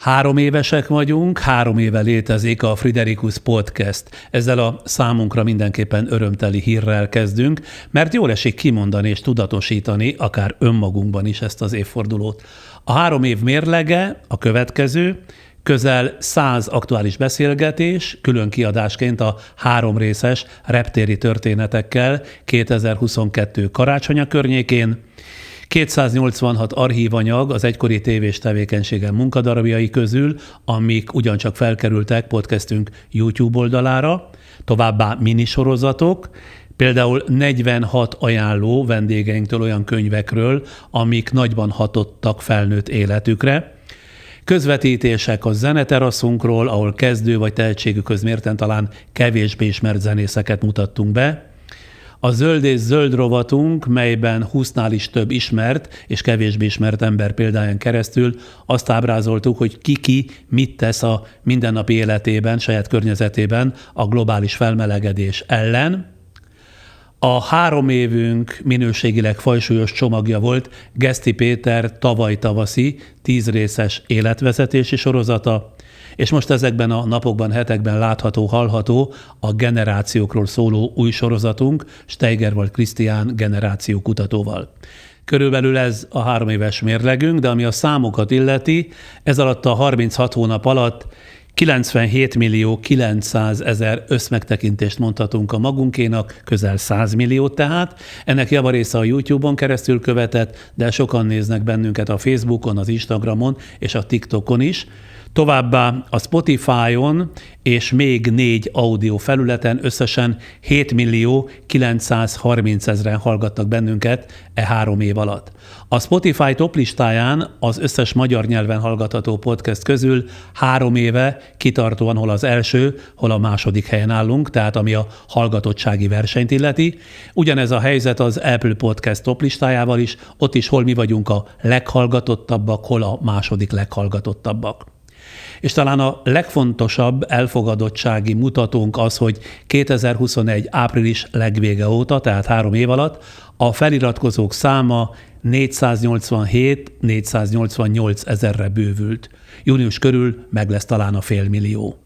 3 évesek vagyunk, 3 éve létezik a Friderikus Podcast. Ezzel a számunkra mindenképpen örömteli hírrel kezdünk, mert jól esik kimondani és tudatosítani akár önmagunkban is ezt az évfordulót. A 3 év mérlege a következő: közel 100 aktuális beszélgetés, külön kiadásként a 3 részes reptéri történetekkel 2022 karácsonya környékén, 286 archívanyag az egykori tévés tevékenységem munkadarabjai közül, amik ugyancsak felkerültek podcastünk YouTube oldalára, továbbá minisorozatok, például 46 ajánló vendégeinktől olyan könyvekről, amik nagyban hatottak felnőtt életükre, közvetítések a zeneteraszunkról, ahol kezdő vagy tehetségükhöz mérten talán kevésbé ismert zenészeket mutattunk be, a Zöld és Zöld rovatunk, melyben 20-nál is több ismert és kevésbé ismert ember példáján keresztül azt ábrázoltuk, hogy ki mit tesz a mindennapi életében, saját környezetében a globális felmelegedés ellen. A 3 évünk minőségileg fajsúlyos csomagja volt Geszti Péter tavaly tavaszi 10 részes életvezetési sorozata, és most ezekben a napokban, hetekben látható, hallható a generációkról szóló új sorozatunk Steigerwald Krisztián generációkutatóval. Körülbelül ez a 3 éves mérlegünk, de ami a számokat illeti, ez alatt a 36 hónap alatt 97.900.000 összmegtekintést mondhatunk a magunkénak, közel 100 milliót tehát. Ennek javarésze a YouTube-on keresztül követett, de sokan néznek bennünket a Facebookon, az Instagramon és a TikTokon is. Továbbá a Spotify-on és még 4 audio felületen összesen 7.930.000-en hallgattak bennünket 3 év alatt. A Spotify top listáján az összes magyar nyelven hallgatható podcast közül 3 éve kitartóan hol az első, hol a második helyen állunk, tehát ami a hallgatottsági versenyt illeti. Ugyanez a helyzet az Apple Podcast top listájával is, ott is hol mi vagyunk a leghallgatottabbak, hol a második leghallgatottabbak. És talán a legfontosabb elfogadottsági mutatónk az, hogy 2021. április legvége óta, tehát 3 év alatt a feliratkozók száma 487-488 ezerre bővült. Június körül meg lesz talán a 500 000.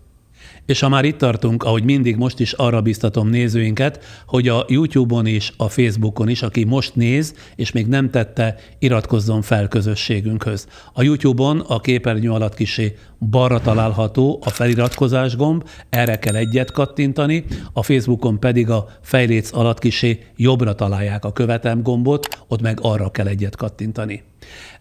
És ha már itt tartunk, ahogy mindig most is arra biztatom nézőinket, hogy a YouTube-on és a Facebookon is, aki most néz, és még nem tette, iratkozzon fel közösségünkhöz. A YouTube-on a képernyő alatt kissé balra található a feliratkozás gomb, erre kell egyet kattintani, a Facebookon pedig a fejléc alatt kissé jobbra találják a követem gombot, ott meg arra kell egyet kattintani.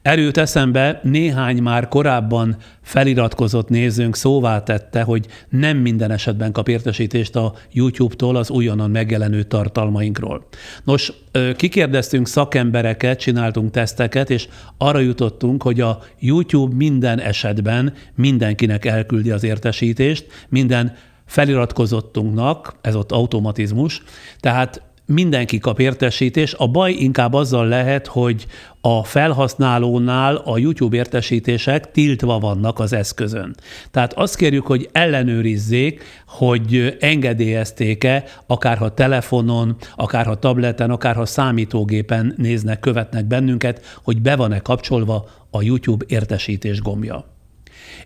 Erőt eszembe, néhány már korábban feliratkozott nézőnk szóvá tette, hogy nem minden esetben kap értesítést a YouTube-tól az újonnan megjelenő tartalmainkról. Nos, kikérdeztünk szakembereket, csináltunk teszteket, és arra jutottunk, hogy a YouTube minden esetben mindenkinek elküldi az értesítést, minden feliratkozottunknak, ez ott automatizmus, tehát mindenki kap értesítést. A baj inkább azzal lehet, hogy a felhasználónál a YouTube értesítések tiltva vannak az eszközön. Tehát azt kérjük, hogy ellenőrizzék, hogy engedélyezték-e, akárha telefonon, akárha tableten, akárha számítógépen néznek, követnek bennünket, hogy be van-e kapcsolva a YouTube értesítés gombja.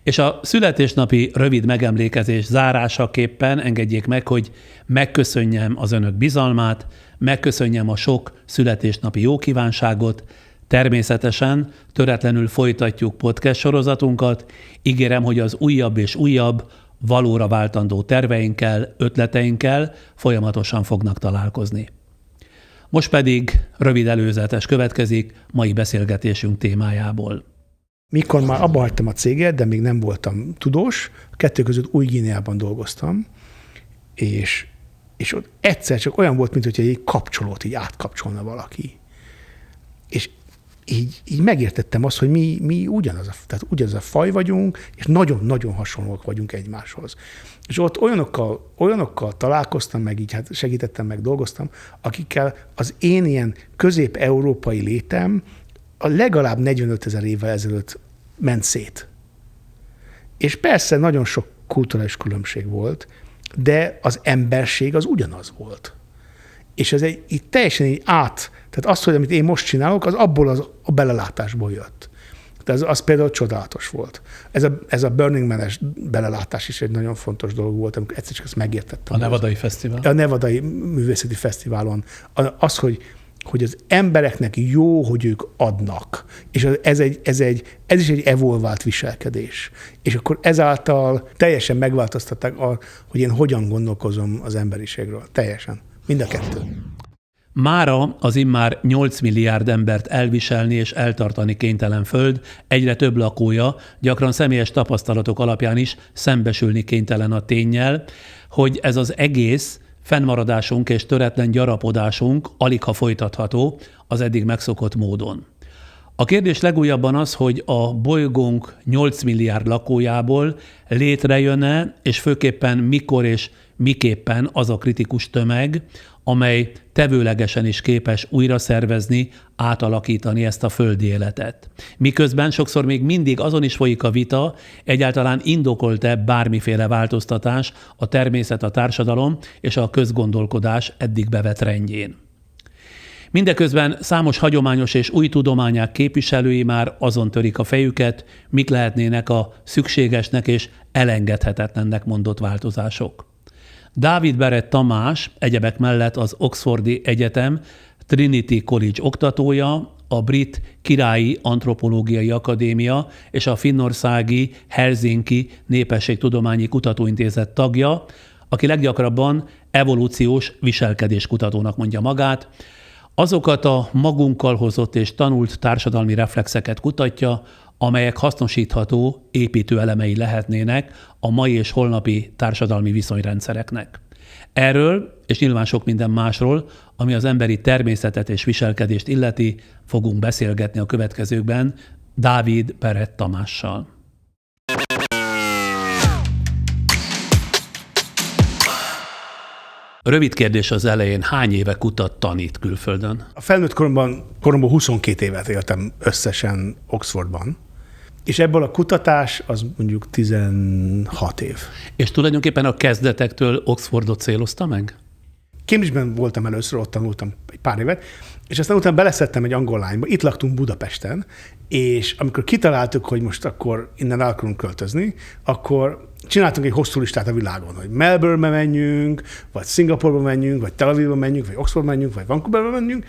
És a születésnapi rövid megemlékezés zárásaképpen engedjék meg, hogy megköszönjem az önök bizalmát, megköszönjem a sok születésnapi jókívánságot, természetesen töretlenül folytatjuk podcast sorozatunkat, ígérem, hogy az újabb és újabb, valóra váltandó terveinkkel, ötleteinkkel folyamatosan fognak találkozni. Most pedig rövid előzetes következik mai beszélgetésünk témájából. Mikor már abba hagytam a céget, de még nem voltam tudós, a 2 között Új-Guineában dolgoztam, és ott egyszer csak olyan volt, mint hogyha egy kapcsolót így átkapcsolna valaki. És így megértettem azt, hogy mi ugyanaz a faj vagyunk, és nagyon-nagyon hasonlóak vagyunk egymáshoz. És ott olyanokkal találkoztam, meg így hát segítettem, meg dolgoztam, akikkel az én ilyen közép-európai létem a legalább 45 000 évvel ezelőtt ment szét. És persze nagyon sok kulturális különbség volt, de az emberség az ugyanaz volt. És ez így teljesen így tehát az, hogy amit én most csinálok, az abból a belelátásból jött. De az például csodálatos volt. Ez a Burning Man-es belelátás is egy nagyon fontos dolog volt, amikor egyszer csak ezt megértettem. A Nevadai Fesztivál. A Nevadai Művészeti Fesztiválon. Az, hogy az embereknek jó, hogy ők adnak. És ez is egy evolvált viselkedés. És akkor ezáltal teljesen megváltoztatták, hogy én hogyan gondolkozom az emberiségről. Teljesen. Mind a kettő. Mára az immár 8 milliárd embert elviselni és eltartani kénytelen föld, egyre több lakója, gyakran személyes tapasztalatok alapján is szembesülni kénytelen a ténnyel, hogy ez az egész fennmaradásunk és töretlen gyarapodásunk aligha folytatható az eddig megszokott módon. A kérdés legújabban az, hogy a bolygónk 8 milliárd lakójából létrejön-e, és főképpen mikor és miképpen az a kritikus tömeg, amely tevőlegesen is képes újra szervezni, átalakítani ezt a földi életet. Miközben sokszor még mindig azon is folyik a vita, egyáltalán indokolt-e bármiféle változtatás a természet, a társadalom és a közgondolkodás eddig bevett rendjén. Mindeközben számos hagyományos és új tudományák képviselői már azon törik a fejüket, mik lehetnének a szükségesnek és elengedhetetlennek mondott változások. Dávid Barrett Tamás, egyebek mellett az Oxfordi Egyetem Trinity College oktatója, a Brit Királyi Antropológiai Akadémia és a finnországi Helsinki Népességtudományi Kutatóintézet tagja, aki leggyakrabban evolúciós viselkedéskutatónak mondja magát, azokat a magunkkal hozott és tanult társadalmi reflexeket kutatja, amelyek hasznosítható építőelemei lehetnének a mai és holnapi társadalmi viszonyrendszereknek. Erről, és nyilván sok minden másról, ami az emberi természetet és viselkedést illeti, fogunk beszélgetni a következőkben Dávid Barrett Tamással. Rövid kérdés az elején, hány éve tanít külföldön? A felnőtt koromban 22 évet éltem összesen Oxfordban, és ebből a kutatás az mondjuk 16 év. És tulajdonképpen a kezdetektől Oxfordot célozta meg? Cambridge-ben voltam először, ott tanultam egy pár évet, és aztán utána beleszedtem egy angol lányba, itt laktunk Budapesten, és amikor kitaláltuk, hogy most akkor innen el akarunk költözni, akkor csináltunk egy hosszú listát a világon, hogy Melbourne-be menjünk, vagy Szingapurba menjünk, vagy Tel Avivba menjünk, vagy Oxfordba menjünk, vagy Vancouverbe menjünk,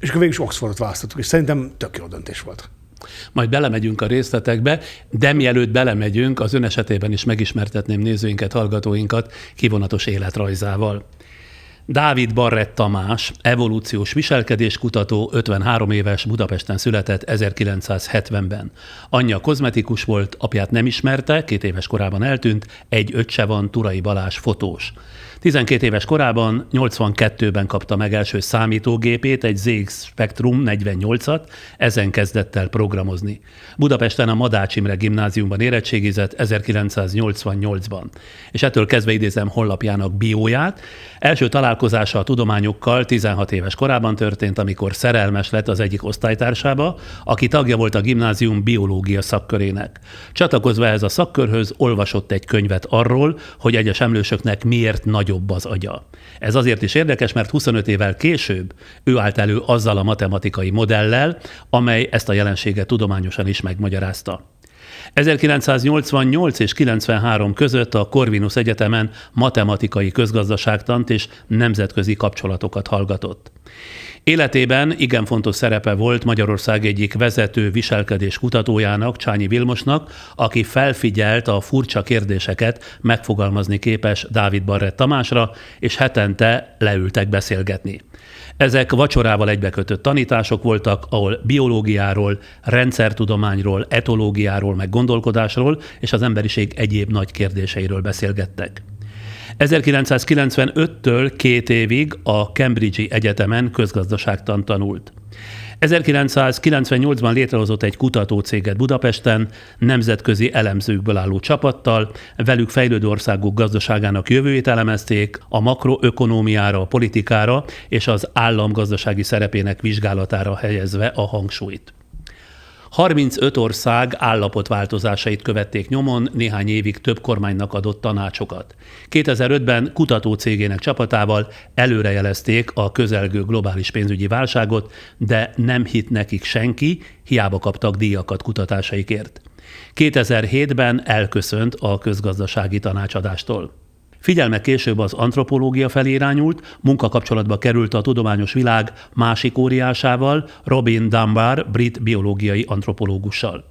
és akkor végül is Oxfordot választottuk, és szerintem tök jó döntés volt. Majd belemegyünk a részletekbe, de mielőtt belemegyünk, az ön esetében is megismertetném nézőinket, hallgatóinkat kivonatos életrajzával. Dávid Barrett Tamás, evolúciós viselkedéskutató, 53 éves, Budapesten született 1970-ben. Anyja kozmetikus volt, apját nem ismerte, 2 éves korában eltűnt, egy öccse van, Turai Balázs fotós. 12 éves korában, 82-ben kapta meg első számítógépét, egy ZX Spectrum 48-at, ezen kezdett el programozni. Budapesten a Madács Imre gimnáziumban érettségizett 1988-ban. És ettől kezdve idézem honlapjának bióját. Első találkozása a tudományokkal 16 éves korában történt, amikor szerelmes lett az egyik osztálytársába, aki tagja volt a gimnázium biológia szakkörének. Csatlakozva ehhez a szakkörhöz olvasott egy könyvet arról, hogy egyes emlősöknek miért nagyobb az agya. Ez azért is érdekes, mert 25 évvel később ő állt elő azzal a matematikai modellel, amely ezt a jelenséget tudományosan is megmagyarázta. 1988 és 93 között a Corvinus Egyetemen matematikai közgazdaságtant és nemzetközi kapcsolatokat hallgatott. Életében igen fontos szerepe volt Magyarország egyik vezető viselkedés kutatójának, Csányi Vilmosnak, aki felfigyelt a furcsa kérdéseket megfogalmazni képes Dávid Barrett Tamásra, és hetente leültek beszélgetni. Ezek vacsorával egybekötött tanítások voltak, ahol biológiáról, rendszertudományról, etológiáról, meg gondolkodásról és az emberiség egyéb nagy kérdéseiről beszélgettek. 1995-től 2 évig a Cambridge-i Egyetemen közgazdaságtant tanult. 1998-ban létrehozott egy kutatócéget Budapesten, nemzetközi elemzőkből álló csapattal, velük fejlődő országok gazdaságának jövőjét elemezték, a makroökonómiára, a politikára és az állam gazdasági szerepének vizsgálatára helyezve a hangsúlyt. 35 ország állapotváltozásait követték nyomon, néhány évig több kormánynak adott tanácsokat. 2005-ben kutatócégének csapatával előrejelezték a közelgő globális pénzügyi válságot, de nem hitt nekik senki, hiába kaptak díjakat kutatásaikért. 2007-ben elköszönt a közgazdasági tanácsadástól. Figyelme később az antropológia felé irányult, munkakapcsolatba került a tudományos világ másik óriásával, Robin Dunbar, brit biológiai antropológussal.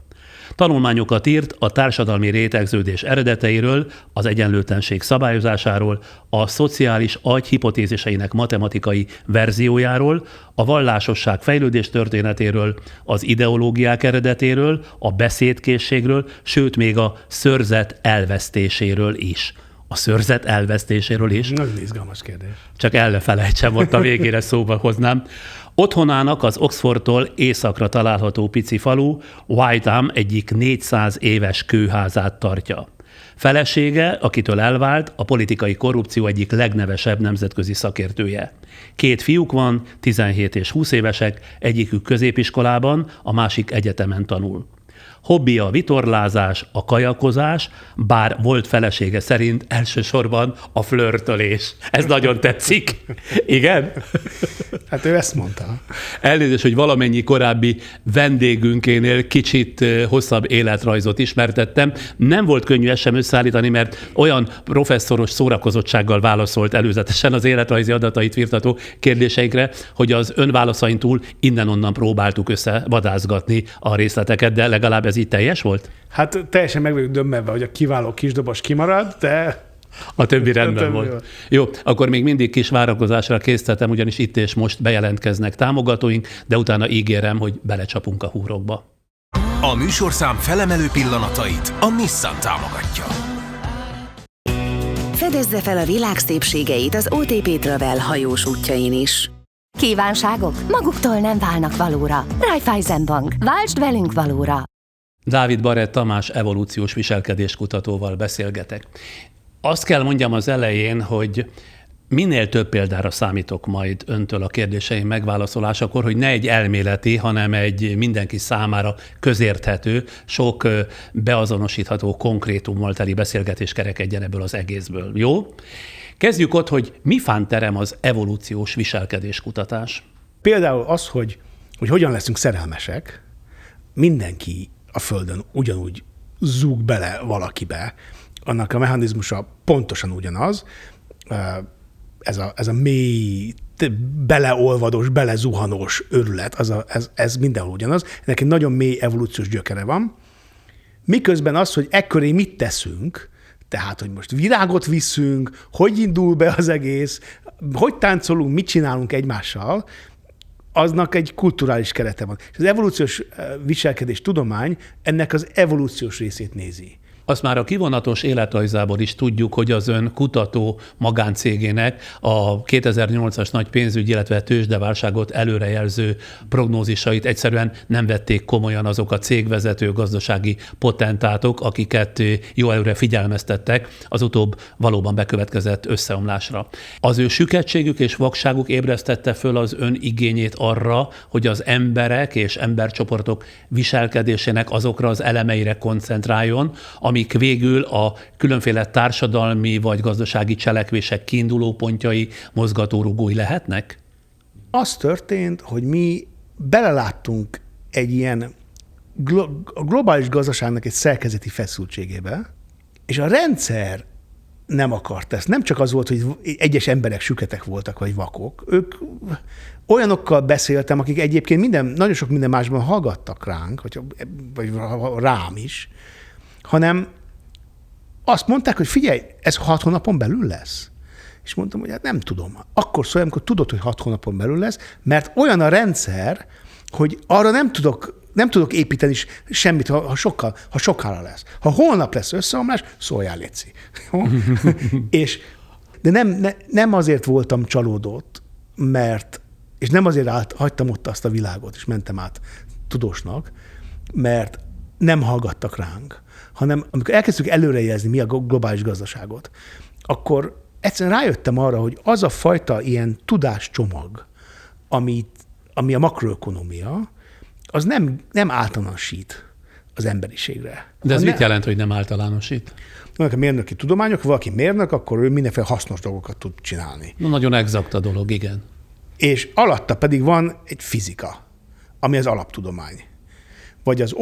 Tanulmányokat írt a társadalmi rétegződés eredeteiről, az egyenlőtlenség szabályozásáról, a szociális agy hipotéziseinek matematikai verziójáról, a vallásosság fejlődés történetéről, az ideológiák eredetéről, a beszédkészségről, sőt még a szőrzet elvesztéséről is. A szőrzet elvesztéséről is. Nagyon izgalmas kérdés. Csak el ne felejtsem, ott a végére szóba hoznám. Otthonának az Oxfordtól északra található pici falu Whiteham egyik 400 éves kőházát tartja. Felesége, akitől elvált, a politikai korrupció egyik legnevesebb nemzetközi szakértője. 2 fiúk van, 17 és 20 évesek, egyikük középiskolában, a másik egyetemen tanul. Hobbija a vitorlázás, a kajakozás, bár volt felesége szerint elsősorban a flörtölés. Ez nagyon tetszik. Igen? Hát ő ezt mondta. Elnézést, hogy valamennyi korábbi vendégünkénél kicsit hosszabb életrajzot ismertettem. Nem volt könnyű ezt sem összeállítani, mert olyan professzoros szórakozottsággal válaszolt előzetesen az életrajzi adatait firtató kérdéseinkre, hogy az önválaszain túl innen-onnan próbáltuk összevadászgatni a részleteket, de legalább ez így teljes volt? Hát teljesen meg vagyok döbbenve, hogy a kiváló kisdobos kimarad, de... A többi rendben volt. Jó, akkor még mindig kis várakozásra késztetem, ugyanis itt és most bejelentkeznek támogatóink, de utána ígérem, hogy belecsapunk a húrokba. A műsorszám felemelő pillanatait a Nissan támogatja. Fedezze fel a világ szépségeit az OTP Travel hajós útjain is. Kívánságok maguktól nem válnak valóra. Raiffeisenbank, váltsd velünk valóra! Dávid Barrett Tamás evolúciós viselkedéskutatóval beszélgetek. Azt kell mondjam az elején, hogy minél több példára számítok majd öntől a kérdéseim megválaszolásakor, hogy ne egy elméleti, hanem egy mindenki számára közérthető, sok beazonosítható konkrétummal teli beszélgetés kerekedjen ebből az egészből. Jó? Kezdjük ott, hogy mi fánterem az evolúciós viselkedéskutatás? Például az, hogy hogyan leszünk szerelmesek, mindenki a Földön ugyanúgy zúg bele valakibe, annak a mechanizmusa pontosan ugyanaz, ez a mély, beleolvadós, belezuhanós őrület, ez mindenhol ugyanaz. Ennek egy nagyon mély evolúciós gyökere van. Miközben az, hogy ekköré mit teszünk, tehát, hogy most virágot viszünk, hogy indul be az egész, hogy táncolunk, mit csinálunk egymással, aznak egy kulturális kerete van. És az evolúciós viselkedés tudomány ennek az evolúciós részét nézi. Azt már a kivonatos életrajzából is tudjuk, hogy az ön kutató magáncégének a 2008-as nagy pénzügy, illetve tőzsdeválságot előrejelző prognózisait egyszerűen nem vették komolyan azok a cégvezető gazdasági potentátok, akiket jó előre figyelmeztettek az utóbb valóban bekövetkezett összeomlásra. Az ő süketségük és vakságuk ébresztette föl az ön igényét arra, hogy az emberek és embercsoportok viselkedésének azokra az elemeire koncentráljon, amik végül a különféle társadalmi vagy gazdasági cselekvések kiinduló pontjai, mozgatórugói lehetnek? Az történt, hogy mi beleláttunk egy ilyen globális gazdaságnak egy szerkezeti feszültségébe, és a rendszer nem akart ezt. Nem csak az volt, hogy egyes emberek süketek voltak, vagy vakok. Ők olyanokkal beszéltem, akik egyébként nagyon sok minden másban hallgattak ránk, vagy rám is, hanem azt mondták, hogy figyelj, ez 6 hónapon belül lesz. És mondtam, hogy hát nem tudom. Akkor szólj, amikor tudod, hogy 6 hónapon belül lesz, mert olyan a rendszer, hogy arra nem tudok építeni semmit, ha sokára lesz. Ha holnap lesz összeomlás, szóljál, léci. De nem azért voltam csalódott, és nem azért hagytam ott azt a világot, és mentem át tudósnak, mert nem hallgattak ránk, hanem amikor elkezdtük előrejelzni mi a globális gazdaságot, akkor egyszerűen rájöttem arra, hogy az a fajta ilyen tudáscsomag, ami a makroökonomia, az nem általánosít az emberiségre. De ez mit jelent, hogy nem általánosít? Vannak a mérnöki tudományok, ha valaki mérnök, akkor ő mindenféle hasznos dolgokat tud csinálni. Nagyon exakt a dolog, igen. És alatta pedig van egy fizika, ami az alaptudomány. Vagy az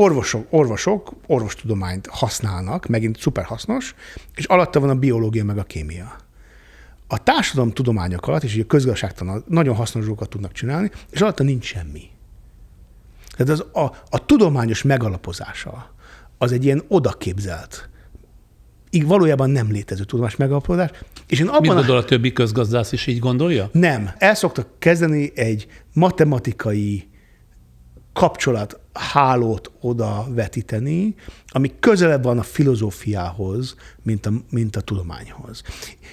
orvosok orvostudományt használnak, megint szuper hasznos, és alatta van a biológia meg a kémia. A társadalomtudományok alatt, és a közgazdaságtan nagyon hasznos dolgokat tudnak csinálni, és alatta nincs semmi. Tehát a tudományos megalapozása az egy ilyen odaképzelt, így valójában nem létező tudományos megalapozás. És én abban Mit gondol a többi közgazdász is így gondolja? Nem. El szoktak kezdeni egy matematikai kapcsolathálót oda vetíteni, ami közelebb van a filozófiához, mint a tudományhoz.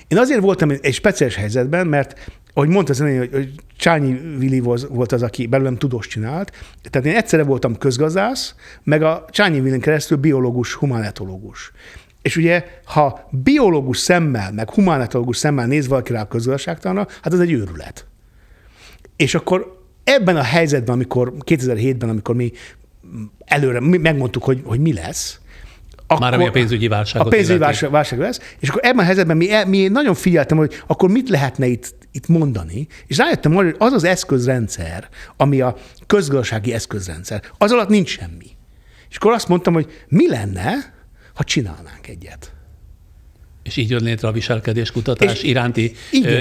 Én azért voltam egy speciális helyzetben, mert ahogy mondta az elején, hogy Csányi Vili volt az, aki belőlem tudós csinált, tehát én egyszerre voltam közgazdász, meg a Csányi Vilin keresztül biológus, humánetológus. És ugye, ha biológus szemmel, meg humánetológus szemmel néz valaki rá a közgazdaságtanra, hát az egy őrület. És akkor ebben a helyzetben, amikor 2007-ben, amikor mi előre megmondtuk, hogy mi lesz, Már ami a pénzügyi válság. A pénzügyi válság lesz, és akkor ebben a helyzetben mi nagyon figyeltem, hogy akkor mit lehetne itt mondani, és rájöttem arra, hogy az az eszközrendszer, ami a közgazdasági eszközrendszer, az alatt nincs semmi. És akkor azt mondtam, hogy mi lenne, ha csinálnánk egyet. És így jön létre a viselkedéskutatás iránti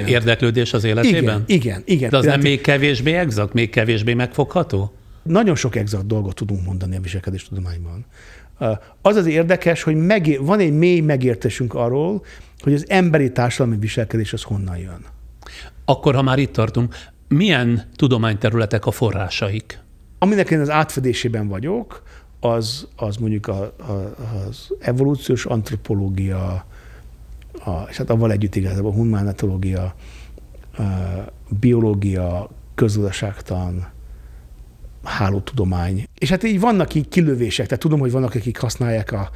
érdeklődés az életében? Igen. De az nem még kevésbé exakt, még kevésbé megfogható? Nagyon sok exakt dolgot tudunk mondani a viselkedéstudományban. Az az érdekes, hogy van egy mély megértésünk arról, hogy az emberi társadalmi viselkedés az honnan jön. Akkor, ha már itt tartunk, milyen tudományterületek a forrásaik? Aminek én az átfedésében vagyok, az mondjuk az evolúciós antropológia, és hát avval együtt igazából a humánetológia, biológia, közgazdaságtan, hálótudomány. És hát így vannak így kilövések, tehát tudom, hogy vannak, akik használják a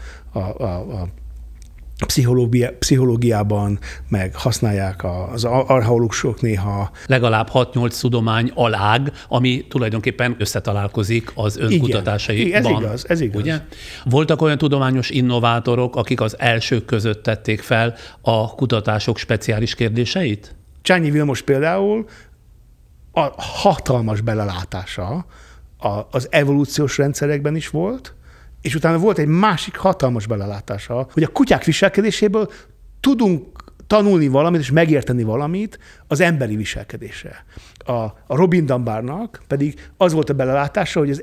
pszichológiában, meg használják az archeológusok néha. Legalább 6-8 tudomány alág, ami tulajdonképpen összetalálkozik az önkutatásaiban. Ez igaz. Ugye? Voltak olyan tudományos innovátorok, akik az elsők között tették fel a kutatások speciális kérdéseit? Csányi Vilmos például a hatalmas belelátása az evolúciós rendszerekben is volt, és utána volt egy másik hatalmas belelátása, hogy a kutyák viselkedéséből tudunk tanulni valamit és megérteni valamit az emberi viselkedésre. A Robin Dunbarnak pedig az volt a belelátása, hogy az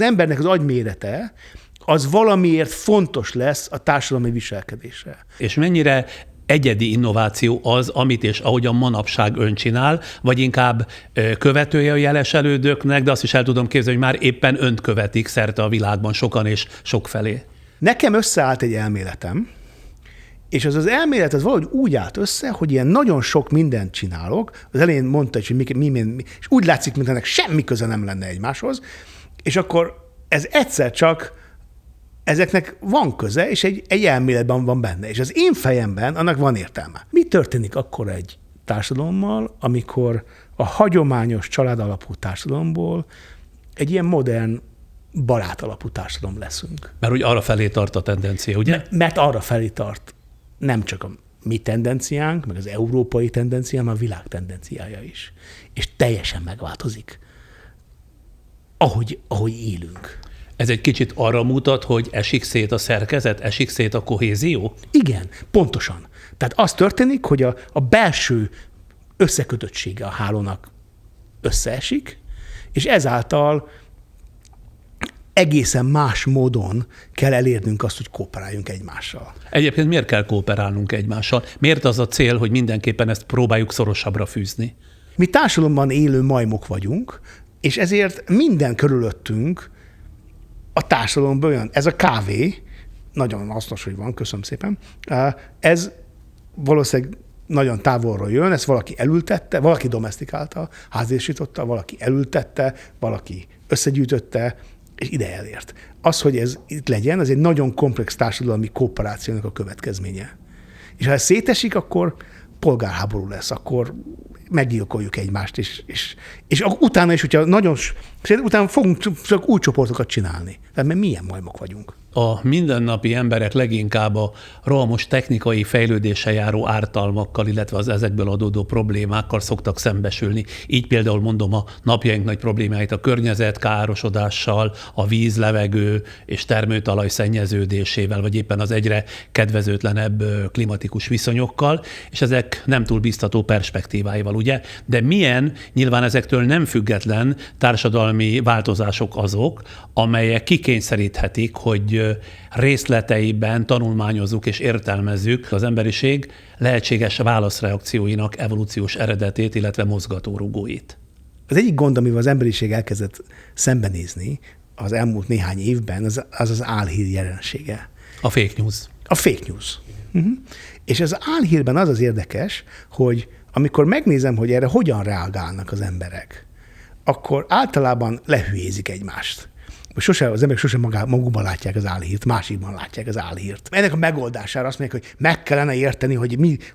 embernek az agymérete az valamiért fontos lesz a társadalmi viselkedésre. És mennyire egyedi innováció az, amit és ahogyan manapság ön csinál, vagy inkább követője a jeleselődőknek, de azt is el tudom képzelni, hogy már éppen önt követik szerte a világban sokan és sokfelé. Nekem összeállt egy elméletem, és az elmélet az valahogy úgy állt össze, hogy ilyen nagyon sok mindent csinálok. Az elején mondta, hogy és úgy látszik, mintha ennek semmi köze nem lenne egymáshoz, és akkor ez egyszer csak ezeknek van köze, és egy elméletben van benne. És az én fejemben annak van értelme. Mi történik akkor egy társadalommal, amikor a hagyományos családalapú társadalomból egy ilyen modern, barátalapú társadalom leszünk? Mert úgy arra felé tart a tendencia, ugye? Mert arra felé tart nem csak a mi tendenciánk, meg az európai tendencia, hanem a világ tendenciája is. És teljesen megváltozik, ahogy élünk. Ez egy kicsit arra mutat, hogy esik szét a szerkezet, esik szét a kohézió? Igen, pontosan. Tehát az történik, hogy a belső összekötöttsége a hálónak összeesik, és ezáltal egészen más módon kell elérnünk azt, hogy kooperáljunk egymással. Egyébként miért kell kooperálnunk egymással? Miért az a cél, hogy mindenképpen ezt próbáljuk szorosabbra fűzni? Mi társadalomban élő majmok vagyunk, és ezért minden körülöttünk a társadalomban olyan. Ez a kávé, nagyon hasznos, hogy van, köszönöm szépen, ez valószínűleg nagyon távolról jön, ezt valaki elültette, valaki domesztikálta, házésította, valaki elültette, valaki összegyűjtötte, és ide elért. Az, hogy ez itt legyen, az egy nagyon komplex társadalmi kooperációnak a következménye. És ha ez szétesik, akkor polgárháború lesz, akkor meggyilkoljuk egymást, és utána is, hogyha utána fogunk csak új csoportokat csinálni. Tehát mert milyen majmok vagyunk. A mindennapi emberek leginkább a rohamos technikai fejlődéssel járó ártalmakkal, illetve az ezekből adódó problémákkal szoktak szembesülni. Így például mondom a napjaink nagy problémáit a környezet károsodással, a víz, levegő és termőtalaj szennyeződésével, vagy éppen az egyre kedvezőtlenebb klimatikus viszonyokkal, és ezek nem túl biztató perspektíváival, ugye? De milyen, nyilván ezektől nem független társadalmi változások azok, amelyek kikényszeríthetik, hogy részleteiben tanulmányozzuk és értelmezzük az emberiség lehetséges válaszreakcióinak evolúciós eredetét, illetve mozgatórugóit. Az egyik gond, amivel az emberiség elkezdett szembenézni az elmúlt néhány évben, az álhír jelensége. A fake news. A fake news. Uh-huh. És az álhírben az érdekes, hogy amikor megnézem, hogy erre hogyan reagálnak az emberek, akkor általában lehülyézik egymást. Az emberek sosem magukban látják az álhírt, másikban látják az álhírt. Ennek a megoldására azt mondják, hogy meg kellene érteni,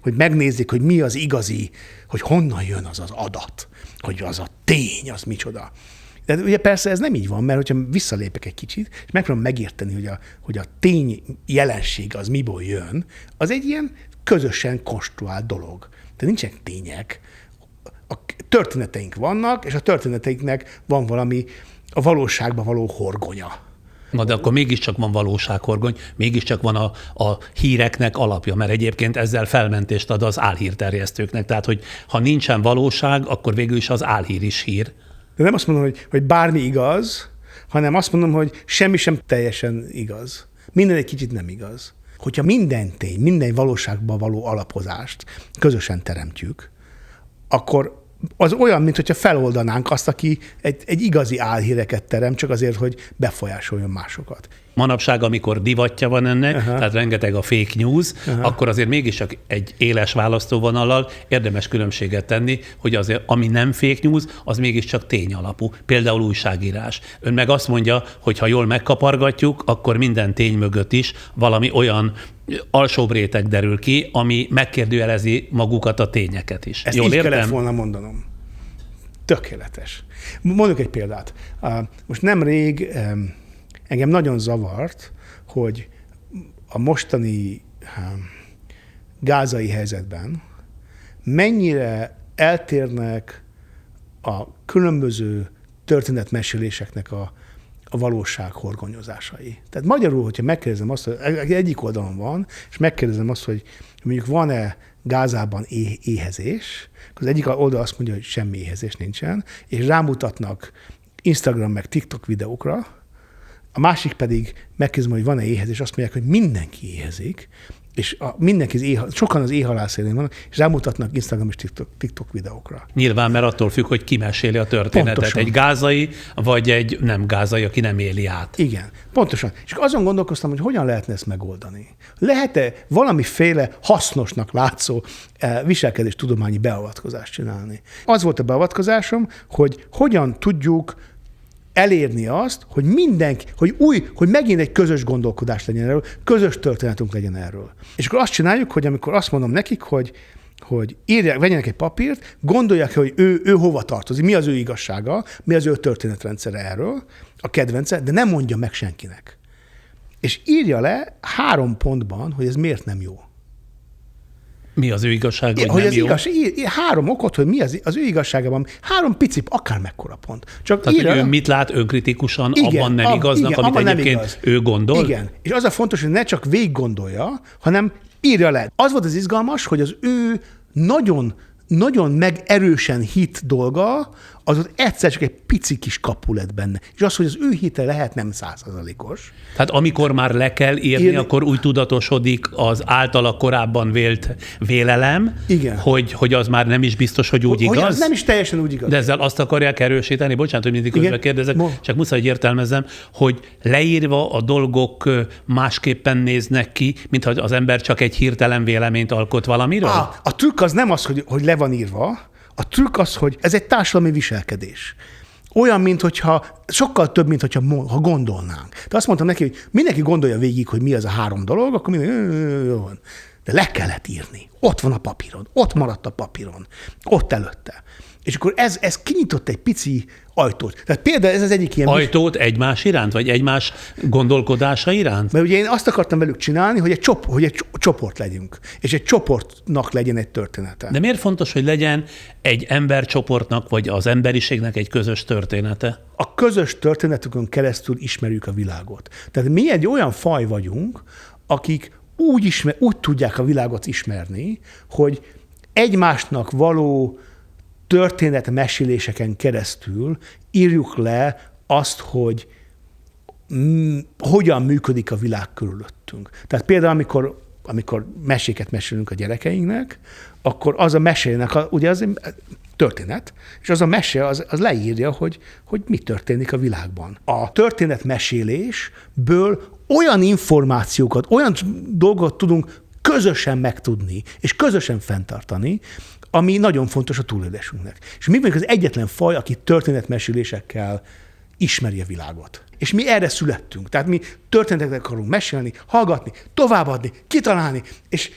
hogy megnézzék, hogy mi az igazi, hogy honnan jön az adat, hogy az a tény, az micsoda. De ugye persze ez nem így van, mert hogyha visszalépek egy kicsit, és megpróbálom megérteni, hogy a tény jelenség az miből jön, az egy ilyen közösen konstruált dolog. De nincsenek tények. A történeteink vannak, és a történeteinknek van valami a valóságban való horgonya. Na de akkor mégiscsak van valósághorgony, mégiscsak van a híreknek alapja, mert egyébként ezzel felmentést ad az álhírterjesztőknek. Tehát, hogy ha nincsen valóság, akkor végül is az álhír is hír. De nem azt mondom, hogy bármi igaz, hanem azt mondom, hogy semmi sem teljesen igaz. Minden egy kicsit nem igaz. Hogyha minden tény, minden valóságban való alapozást közösen teremtjük, akkor az olyan, mintha feloldanánk azt, aki egy igazi álhíreket terem, csak azért, hogy befolyásoljon másokat. Manapság, amikor divatja van ennek, tehát rengeteg a fake news, akkor azért mégiscsak egy éles választóvonallal érdemes különbséget tenni, hogy azért, ami nem fake news, az mégiscsak tényalapú. Például újságírás. Ön meg azt mondja, hogy ha jól megkapargatjuk, akkor minden tény mögött is valami olyan alsóbb réteg derül ki, ami megkérdőjelezi magukat a tényeket is. Ezt jól így értem? kellett volna mondanom. Tökéletes. Mondjuk egy példát. Most nemrég engem nagyon zavart, hogy a mostani gázai helyzetben mennyire eltérnek a különböző történetmeséléseknek a valóság horgonyozásai. Tehát magyarul, hogyha megkérdezem azt, hogy egyik oldalon van, és megkérdezem azt, hogy mondjuk van-e Gázában éhezés, akkor az egyik oldal azt mondja, hogy semmi éhezés nincsen, és rámutatnak Instagram meg TikTok videókra, a másik pedig megkérdezem, hogy van-e éhezés, azt mondják, hogy mindenki éhezik, és sokan az éhhalál szélén vannak, és rámutatnak Instagram és TikTok videókra. Nyilván, mert attól függ, hogy ki meséli a történetet. Pontosan. Egy gázai, vagy egy nem gázai, aki nem éli át. Igen, pontosan. És azon gondolkoztam, hogy hogyan lehetne ezt megoldani. Lehet-e valamiféle hasznosnak látszó viselkedés tudományi beavatkozást csinálni? Az volt a beavatkozásom, hogy hogyan tudjuk elérni azt, hogy mindenki, hogy megint egy közös gondolkodás legyen erről, közös történetünk legyen erről. És akkor azt csináljuk, hogy amikor azt mondom nekik, hogy vegyenek egy papírt, gondolják, hogy ő hova tartozik, mi az ő igazsága, mi az ő történetrendszere erről, a kedvence, de nem mondja meg senkinek. És írja le 3 pontban, hogy ez miért nem jó. Mi az ő igazsága, hogy hogy nem az jó? 3 okot, hogy mi az ő igazságában, 3 pici, akár mekkora pont. Csak Tehát, írja, hogy ő mit lát önkritikusan, igen, abban nem igaznak, igen, amit abban egyébként nem igaz. ő gondol? Igen. És az a fontos, hogy ne csak végig gondolja, hanem írja le. Az volt az izgalmas, hogy az ő nagyon megerősen hit dolga, az ott egyszer csak egy pici kis kapu lett benne. És az, hogy az ő hite lehet nem 100%-os. Tehát amikor már le kell írni, akkor úgy tudatosodik az általa korábban vélt vélelem, igen, hogy az már nem is biztos, hogy úgy igaz. Hogy az nem is teljesen úgy igaz. De ezzel azt akarják erősíteni, bocsánat, hogy mindig közben kérdezek, csak muszáj, hogy értelmezzem, hogy leírva a dolgok másképpen néznek ki, mint hogy az ember csak egy hirtelen véleményt alkot valamiről? A trükk az nem az, hogy le van írva, a trükk az, hogy ez egy társadalmi viselkedés. Olyan, sokkal több, mint ha gondolnánk. De azt mondtam neki, hogy mindenki gondolja végig, hogy mi az a 3 dolog, akkor mindenki, jó van. De le kellett írni. Ott van a papíron, ott maradt a papíron, ott előtte. És akkor ez kinyitott egy pici ajtót. Tehát például ez az egyik ilyen... Ajtót egymás iránt, vagy egymás gondolkodása iránt? Mert ugye én azt akartam velük csinálni, hogy egy csoport legyünk, és egy csoportnak legyen egy története. De miért fontos, hogy legyen egy embercsoportnak, vagy az emberiségnek egy közös története? A közös történetükön keresztül ismerjük a világot. Tehát mi egy olyan faj vagyunk, akik úgy tudják a világot ismerni, hogy egymásnak való történetmeséléseken keresztül írjuk le azt, hogy hogyan működik a világ körülöttünk. Tehát például, amikor meséket mesélünk a gyerekeinknek, akkor az a mesének, ugye az történet, és az a mese az leírja, hogy mi történik a világban. A történetmesélésből olyan információkat, olyan dolgot tudunk közösen megtudni, és közösen fenntartani, ami nagyon fontos a túlélésünknek. És mi vagyunk az egyetlen faj, aki történetmesélésekkel ismeri a világot. És mi erre születtünk. Tehát mi történeteket akarunk mesélni, hallgatni, továbbadni, kitalálni,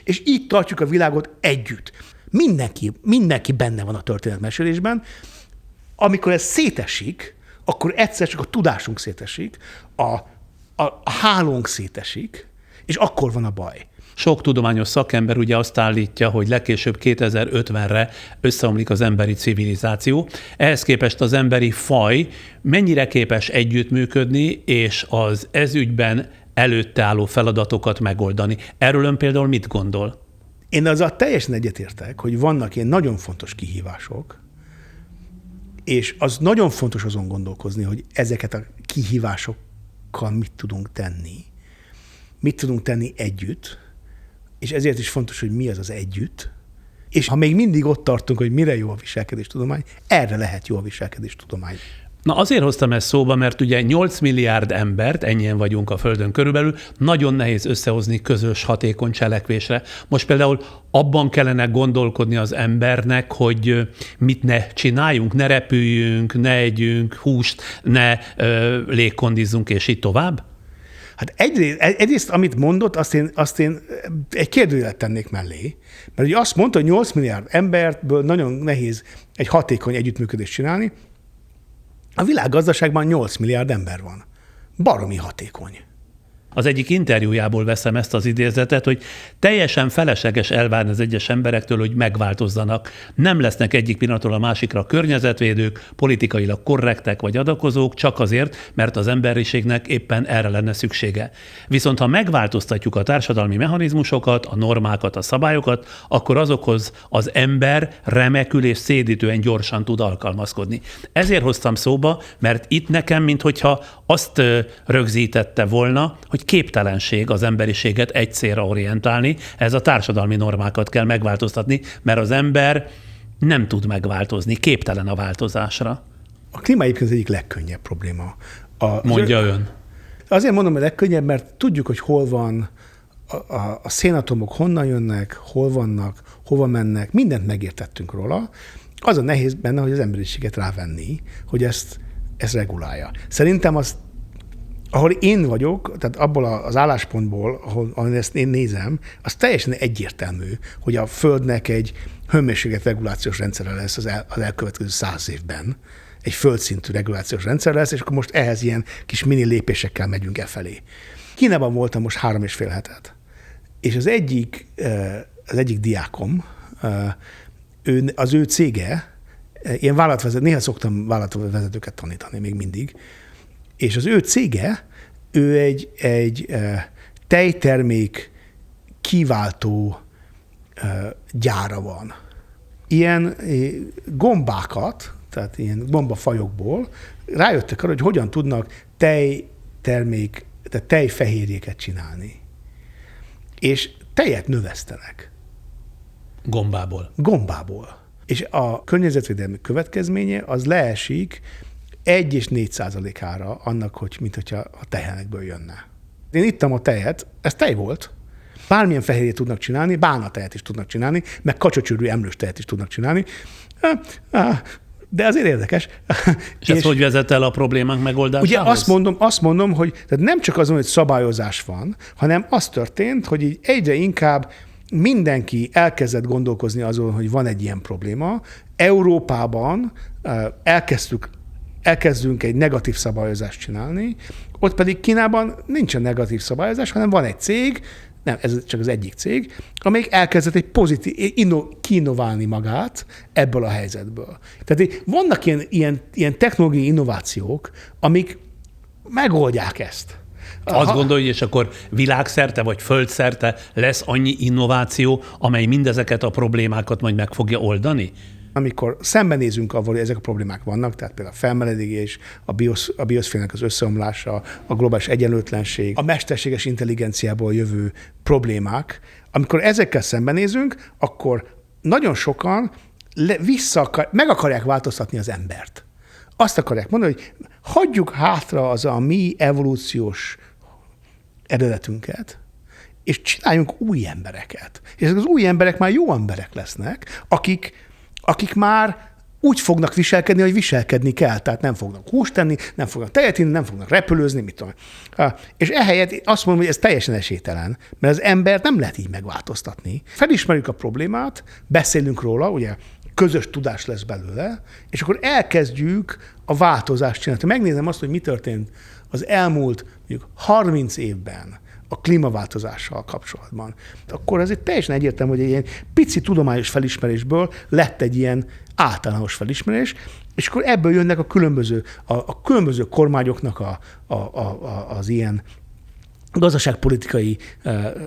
és így tartjuk a világot együtt. Mindenki benne van a történetmesélésben. Amikor ez szétesik, akkor egyszer csak a tudásunk szétesik, a hálónk szétesik, és akkor van a baj. Sok tudományos szakember ugye azt állítja, hogy legkésőbb 2050-re összeomlik az emberi civilizáció. Ehhez képest az emberi faj mennyire képes együttműködni, és az ezügyben előtte álló feladatokat megoldani. Erről ön például mit gondol? Én azzal teljesen egyetértek, hogy vannak ilyen nagyon fontos kihívások, és az nagyon fontos azon gondolkozni, hogy ezeket a kihívásokkal mit tudunk tenni együtt, és ezért is fontos, hogy mi az az együtt, és ha még mindig ott tartunk, hogy mire jó a viselkedéstudomány, erre lehet jó a viselkedéstudomány. Na azért hoztam ezt szóba, mert ugye 8 milliárd embert, ennyien vagyunk a Földön körülbelül, nagyon nehéz összehozni közös, hatékony cselekvésre. Most például abban kellene gondolkodni az embernek, hogy mit ne csináljunk, ne repüljünk, ne együnk húst, ne légkondizzunk, és így tovább? Hát egyrészt amit mondott, azt én egy kérdőjelet tennék mellé, mert ugye azt mondta, hogy 8 milliárd emberből nagyon nehéz egy hatékony együttműködést csinálni. A világgazdaságban 8 milliárd ember van. Baromi hatékony. Az egyik interjújából veszem ezt az idézetet, hogy teljesen felesleges elvárni az egyes emberektől, hogy megváltozzanak. Nem lesznek egyik pillanatról a másikra környezetvédők, politikailag korrektek vagy adakozók, csak azért, mert az emberiségnek éppen erre lenne szüksége. Viszont ha megváltoztatjuk a társadalmi mechanizmusokat, a normákat, a szabályokat, akkor azokhoz az ember remekül és szédítően gyorsan tud alkalmazkodni. Ezért hoztam szóba, mert itt nekem, minthogyha azt rögzítette volna, hogy képtelenség az emberiséget egy célra orientálni, ez a társadalmi normákat kell megváltoztatni, mert az ember nem tud megváltozni, képtelen a változásra. A klíma egyébként az egyik legkönnyebb probléma. Mondja ön. Azért mondom, hogy legkönnyebb, mert tudjuk, hogy hol van a szénatomok, honnan jönnek, hol vannak, hova mennek, mindent megértettünk róla. Az a nehéz benne, hogy az emberiséget rávenni, hogy ezt regulálja. Szerintem ahol én vagyok, tehát abból az álláspontból, ahol ezt én nézem, az teljesen egyértelmű, hogy a Földnek egy hőmérséklet regulációs rendszere lesz az elkövetkező 100 évben. Egy földszintű regulációs rendszer lesz, és akkor most ehhez ilyen kis mini lépésekkel megyünk e felé. Kínában voltam most 3,5 hetet, és az egyik diákom, az ő cége, ilyen vállalatvezető, néha szoktam vállalatvezetőket tanítani még mindig, és az ő cége, ő egy tejtermék kiváltó gyára van. Ilyen gombákat, tehát ilyen gombafajokból rájöttek arra, hogy hogyan tudnak tejtermék, tehát tejfehérjéket csinálni. És tejet növesztenek. Gombából. És a környezetvédelmi következménye az leesik 1 és 4%-ára annak, mint hogyha a tehenekből jönne. Én ittam a tejet, ez tej volt. Bármilyen fehérjét tudnak csinálni, bálnatejet is tudnak csinálni, meg kacsacsőrű emlős tejet is tudnak csinálni. De azért érdekes. És ez hogy vezet el a problémák megoldásához? Ugye azt mondom, hogy tehát nem csak azon, hogy szabályozás van, hanem az történt, hogy így egyre inkább mindenki elkezdett gondolkozni azon, hogy van egy ilyen probléma. Európában elkezdünk egy negatív szabályozást csinálni, ott pedig Kínában nincsen negatív szabályozás, hanem van egy cég, nem, ez csak az egyik cég, amelyik elkezdett egy pozitív, kiinnoválni magát ebből a helyzetből. Tehát vannak ilyen technológiai innovációk, amik megoldják ezt. Azt gondolja, és akkor világszerte vagy földszerte lesz annyi innováció, amely mindezeket a problémákat majd meg fogja oldani? Amikor szembenézünk avval, hogy ezek a problémák vannak, tehát például a felmelegedés, a bioszférának az összeomlása, a globális egyenlőtlenség, a mesterséges intelligenciából jövő problémák, amikor ezekkel szembenézünk, akkor nagyon sokan meg akarják változtatni az embert. Azt akarják mondani, hogy hagyjuk hátra az a mi evolúciós eredetünket, és csináljunk új embereket. És ezek az új emberek már jó emberek lesznek, akik már úgy fognak viselkedni, hogy viselkedni kell. Tehát nem fognak húst tenni, nem fognak tejet inni, nem fognak repülőzni, mit tudom. És ehelyett azt mondom, hogy ez teljesen esélytelen, mert az embert nem lehet így megváltoztatni. Felismerjük a problémát, beszélünk róla, ugye közös tudás lesz belőle, és akkor elkezdjük a változást csinálni. Megnézem azt, hogy mi történt az elmúlt mondjuk 30 évben a klímaváltozással kapcsolatban. Akkor ez egy teljesen egyértelmű, hogy egy ilyen pici tudományos felismerésből lett egy ilyen általános felismerés, és akkor ebből jönnek a különböző kormányoknak az ilyen gazdaságpolitikai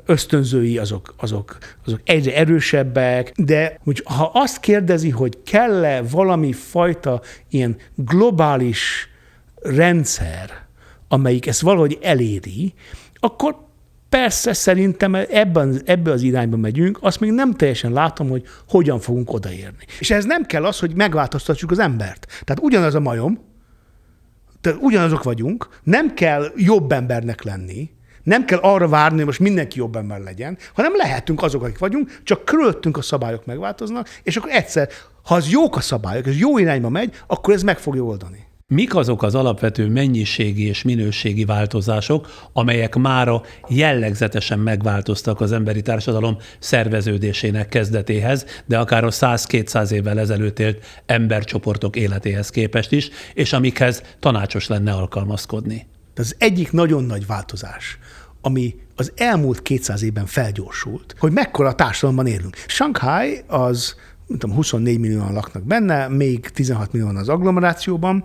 ösztönzői, azok egyre erősebbek, de ha azt kérdezi, hogy kell-e valami fajta ilyen globális rendszer, amelyik ezt valahogy eléri, akkor persze szerintem ebben az irányba megyünk, azt még nem teljesen látom, hogy hogyan fogunk odaérni. És ez nem kell az, hogy megváltoztassuk az embert. Tehát ugyanaz a majom, tehát ugyanazok vagyunk, nem kell jobb embernek lenni, nem kell arra várni, hogy most mindenki jobb ember legyen, hanem lehetünk azok, akik vagyunk, csak körülöttünk a szabályok megváltoznak, és akkor egyszer, ha az jók a szabályok, és jó irányba megy, akkor ez meg fogja oldani. Mik azok az alapvető mennyiségi és minőségi változások, amelyek mára jellegzetesen megváltoztak az emberi társadalom szerveződésének kezdetéhez, de akár a 100-200 évvel ezelőtt élt embercsoportok életéhez képest is, és amikhez tanácsos lenne alkalmazkodni? Az egyik nagyon nagy változás, ami az elmúlt 200 évben felgyorsult, hogy mekkora társadalomban élünk. Shanghai az, nem tudom, 24 millióan laknak benne, még 16 millióan az agglomerációban,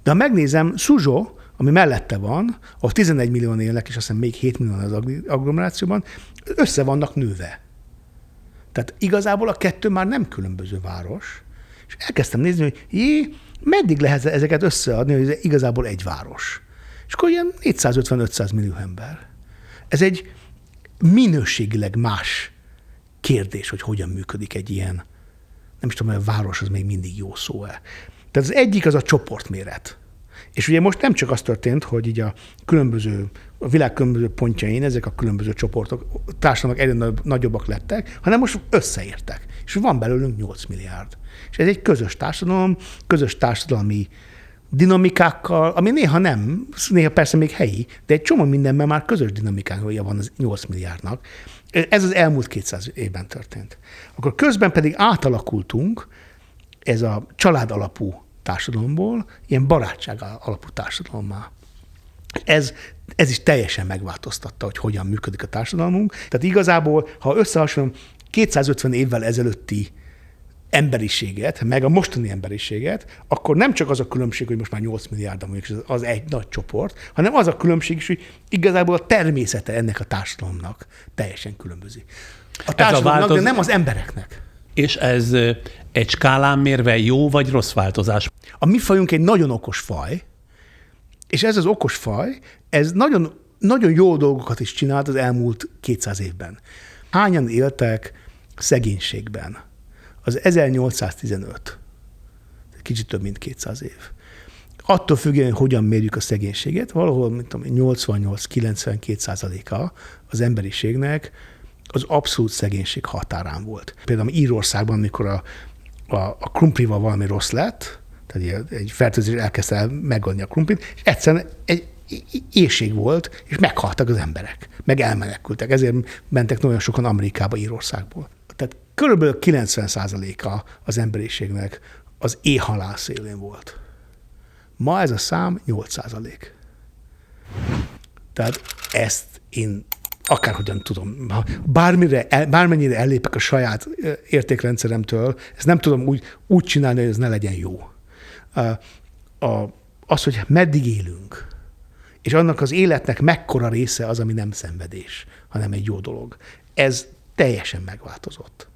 de ha megnézem Suzhou, ami mellette van, ahol 11 millióan élnek, és azt hiszem még 7 millióan az agglomerációban, össze vannak nőve. Tehát igazából a kettő már nem különböző város, és elkezdtem nézni, hogy meddig lehet ezeket összeadni, hogy ez igazából egy város. És akkor ilyen 450-500 millió ember. Ez egy minőségileg más kérdés, hogy hogyan működik egy ilyen, nem is tudom, hogy a város az még mindig jó szó-e. Tehát az egyik az a csoportméret. És ugye most nem csak az történt, hogy így a világ különböző pontjain ezek a különböző csoportok, társadalmak egyre nagyobbak lettek, hanem most összeértek. És van belőlünk 8 milliárd. És ez egy közös társadalom, közös társadalmi dinamikákkal, ami néha persze még helyi, de egy csomó mindenben már közös dinamikája van az 8 milliárdnak. Ez az elmúlt 200 évben történt. Akkor közben pedig átalakultunk ez a család alapú társadalomból ilyen barátság alapú társadalommá. Ez is teljesen megváltoztatta, hogy hogyan működik a társadalmunk. Tehát igazából, ha összehasonlom 250 évvel ezelőtti emberiséget, meg a mostani emberiséget, akkor nem csak az a különbség, hogy most már 8 milliárdan mondjuk az egy nagy csoport, hanem az a különbség is, hogy igazából a természete ennek a társadalomnak teljesen különbözik. A társadalomnak, de nem az embereknek. És ez egy skálán mérve jó vagy rossz változás? A mi fajunk egy nagyon okos faj, és ez az okos faj, ez nagyon, nagyon jó dolgokat is csinált az elmúlt 200 évben. Hányan éltek szegénységben? Az 1815. Kicsit több, mint 200 év. Attól függően, hogy hogyan mérjük a szegénységet, valahol 88-92%-a az emberiségnek az abszolút szegénység határán volt. Például Írországban, amikor a krumplival valami rossz lett, tehát egy fertőzés elkezdte megölni a krumplit, és egyszerűen egy éhség volt, és meghaltak az emberek, meg elmenekültek. Ezért mentek nagyon sokan Amerikába, Írországból. Tehát körülbelül 90%-a az emberiségnek az éhhalál szélén volt. Ma ez a szám 8%. Tehát ezt én akárhogyan tudom, bármennyire ellépek a saját értékrendszeremtől, ezt nem tudom úgy csinálni, hogy ez ne legyen jó. Az, hogy meddig élünk, és annak az életnek mekkora része az, ami nem szenvedés, hanem egy jó dolog. Ez teljesen megváltozott.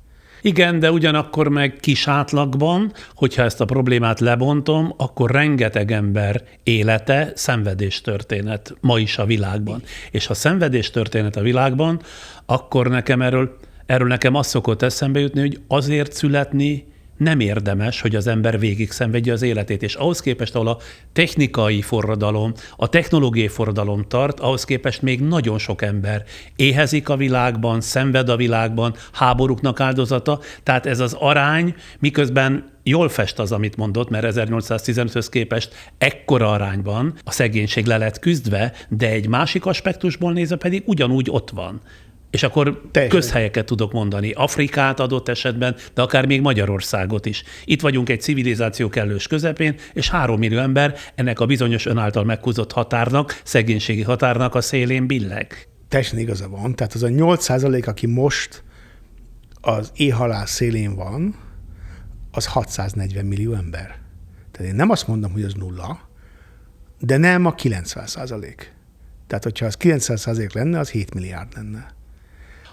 Igen, de ugyanakkor meg kis átlagban, hogyha ezt a problémát lebontom, akkor rengeteg ember élete szenvedéstörténet ma is a világban. És ha szenvedéstörténet a világban, akkor nekem erről nekem az szokott eszembe jutni, hogy azért születni nem érdemes, hogy az ember végig szenvedje az életét. És ahhoz képest, ahol a technikai forradalom, a technológiai forradalom tart, ahhoz képest még nagyon sok ember éhezik a világban, szenved a világban, háborúknak áldozata. Tehát ez az arány, miközben jól fest az, amit mondott, mert 1815-höz képest ekkora arányban a szegénység le lett küzdve, de egy másik aspektusból nézve pedig ugyanúgy ott van. És akkor közhelyeket tudok mondani. Afrikát adott esetben, de akár még Magyarországot is. Itt vagyunk egy civilizáció kellős közepén, és 3 millió ember ennek a bizonyos ön által meghúzott határnak, szegénységi határnak a szélén billeg. Teljesen igaza van. Tehát az a 8%, aki most az éhhalál szélén van, az 640 millió ember. Tehát én nem azt mondom, hogy az nulla, de nem a 90%. Tehát, hogyha az 90% lenne, az 7 milliárd lenne.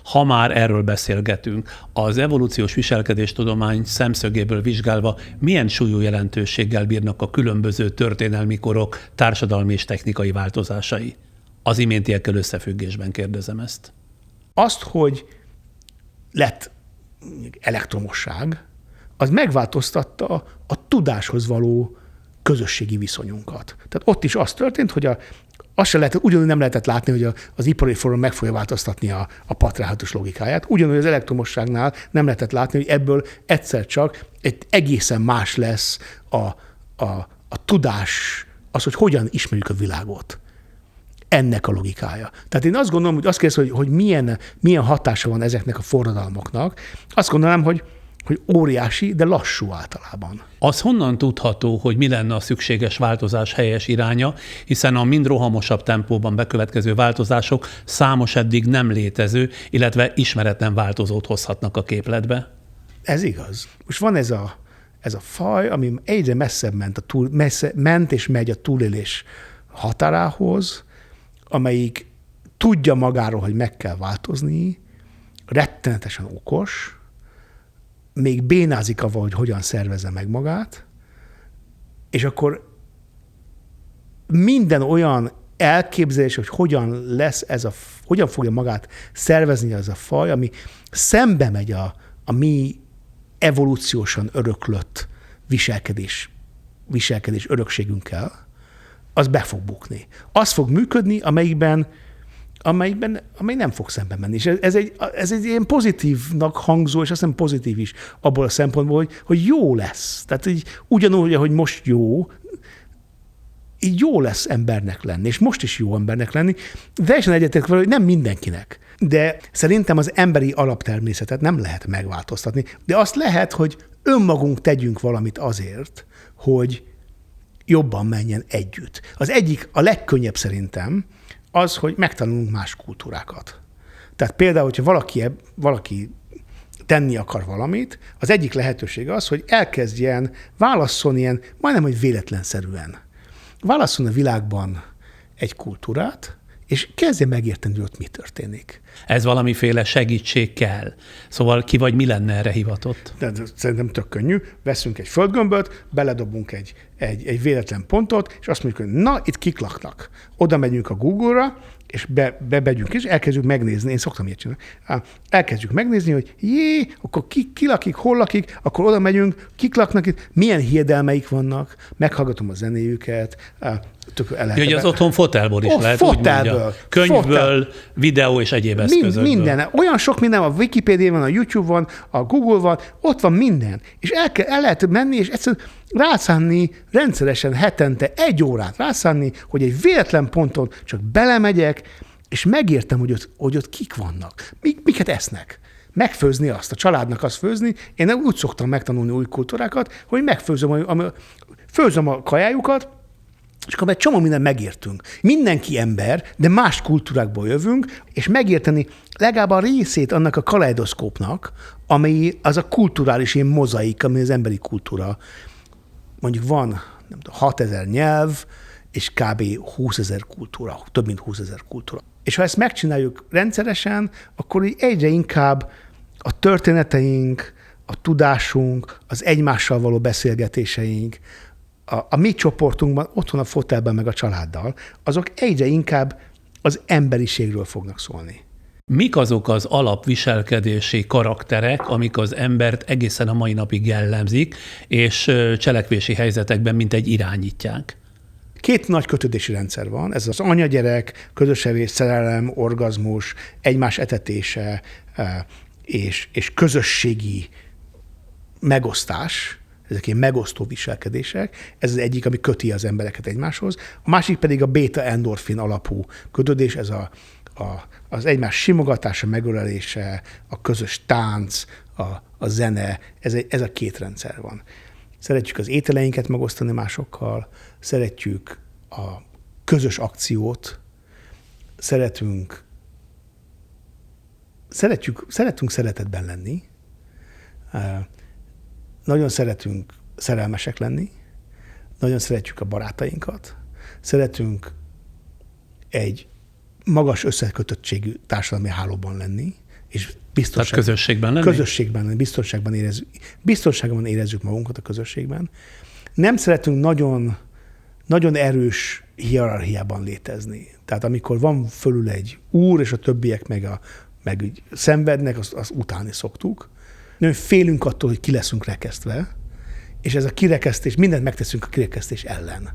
Ha már erről beszélgetünk, az evolúciós viselkedéstudomány szemszögéből vizsgálva milyen súlyú jelentőséggel bírnak a különböző történelmi korok társadalmi és technikai változásai? Az iméntiekkel összefüggésben kérdezem ezt. Azt, hogy lett elektromosság, az megváltoztatta a tudáshoz való közösségi viszonyunkat. Tehát ott is az történt, hogy azt se lehetett, ugyanúgy nem lehetett látni, hogy az ipari forradalom meg fogja változtatni a patriarhátus logikáját. Ugyanúgy az elektromosságnál nem lehetett látni, hogy ebből egyszer csak egy egészen más lesz a tudás, az, hogy hogyan ismerjük a világot. Ennek a logikája. Tehát én azt gondolom, hogy azt kérdez, hogy milyen hatása van ezeknek a forradalmaknak. Azt gondolom, hogy óriási, de lassú általában. Az honnan tudható, hogy mi lenne a szükséges változás helyes iránya, hiszen a mind rohamosabb tempóban bekövetkező változások számos eddig nem létező, illetve ismeretlen változót hozhatnak a képletbe? Ez igaz. Most van ez a faj, ami egyre messzebb ment és megy a túlélés határához, amelyik tudja magáról, hogy meg kell változni, rettenetesen okos, még bénázik avval, hogy hogyan szervezze meg magát, és akkor minden olyan elképzelés, hogy hogyan fogja magát szervezni ez a faj, ami szembe megy a mi evolúciósan öröklött viselkedés örökségünkkel, az be fog bukni. Az fog működni, amely nem fog szembe menni. És ez egy ilyen pozitívnak hangzó, és azt hiszem pozitív is abból a szempontból, hogy jó lesz. Tehát így ugyanúgy, ahogy most jó, így jó lesz embernek lenni, és most is jó embernek lenni. Teljesen egyetértek vele, hogy nem mindenkinek. De szerintem az emberi alaptermészetet nem lehet megváltoztatni. De azt lehet, hogy önmagunk tegyünk valamit azért, hogy jobban menjen együtt. Az egyik, a legkönnyebb szerintem, az, hogy megtanulunk más kultúrákat. Tehát például, hogyha valaki tenni akar valamit, az egyik lehetőség az, hogy elkezdjen válasszon ilyen, majdnem, hogy véletlenszerűen. Válasszon a világban egy kultúrát, és kezdje megérteni, hogy ott mi történik. Ez valamiféle segítség kell. Szóval ki vagy mi lenne erre hivatott? De szerintem tök könnyű. Veszünk egy földgömböt, beledobunk egy véletlen pontot, és azt mondjuk, hogy na, itt kik laknak. Oda megyünk a Google-ra, és bemegyünk, és elkezdjük megnézni. Én szoktam ilyet csinálni. Elkezdjük megnézni, hogy akkor ki lakik, hol lakik, akkor oda megyünk, kik laknak itt, milyen hiedelmeik vannak, meghallgatom a zenéjüket, Hogy az otthon fotelból is lehet, úgy mondja. Könyvből, videó és egyéb eszközökből. Minden. Olyan sok minden, a Wikipédia van, a YouTube van, a Google van, ott van minden. És el lehet menni, és egyszerűen rászánni rendszeresen hetente 1 órát rászánni, hogy egy véletlen ponton csak belemegyek, és megértem, hogy ott kik vannak, miket esznek. Megfőzni azt, a családnak azt főzni. Én úgy szoktam megtanulni új kultúrákat, hogy főzöm a kajájukat, és akkor egy csomó mindent megértünk. Mindenki ember, de más kultúrákból jövünk, és megérteni legalább a részét annak a kaleidoszkópnak, ami az a kulturális ilyen mozaik, ami az emberi kultúra. Mondjuk van nem tudom, 6000 nyelv, és kb. 20 000 kultúra, több mint 20 000 kultúra. És ha ezt megcsináljuk rendszeresen, akkor így egyre inkább a történeteink, a tudásunk, az egymással való beszélgetéseink, a mi csoportunkban, otthon a fotelben meg a családdal, azok egyre inkább az emberiségről fognak szólni. Mik azok az alapviselkedési karakterek, amik az embert egészen a mai napig jellemzik, és cselekvési helyzetekben mintegy irányítják? 2 nagy kötődési rendszer van, ez az anya-gyerek, közös evés, szerelem, orgazmus, egymás etetése és közösségi megosztás, ezek ilyen megosztó viselkedések, ez az egyik, ami köti az embereket egymáshoz. A másik pedig a beta-endorfin alapú kötődés, ez az egymás simogatása, megölelése, a közös tánc, a zene, ez a 2 rendszer van. Szeretjük az ételeinket megosztani másokkal, szeretjük a közös akciót, szeretünk szeretetben lenni, nagyon szeretünk szerelmesek lenni, nagyon szeretjük a barátainkat, szeretünk egy magas összekötöttségű társadalmi hálóban lenni, és közösségben lenni? Közösségben, biztonságban érezzük magunkat a közösségben. Nem szeretünk nagyon, nagyon erős hierarchiában létezni. Tehát amikor van fölül egy úr, és a többiek meg úgy szenvednek, azt utálni szoktuk. Nagyon félünk attól, hogy ki leszünk rekesztve, és ez a kirekesztés, mindent megteszünk a kirekesztés ellen.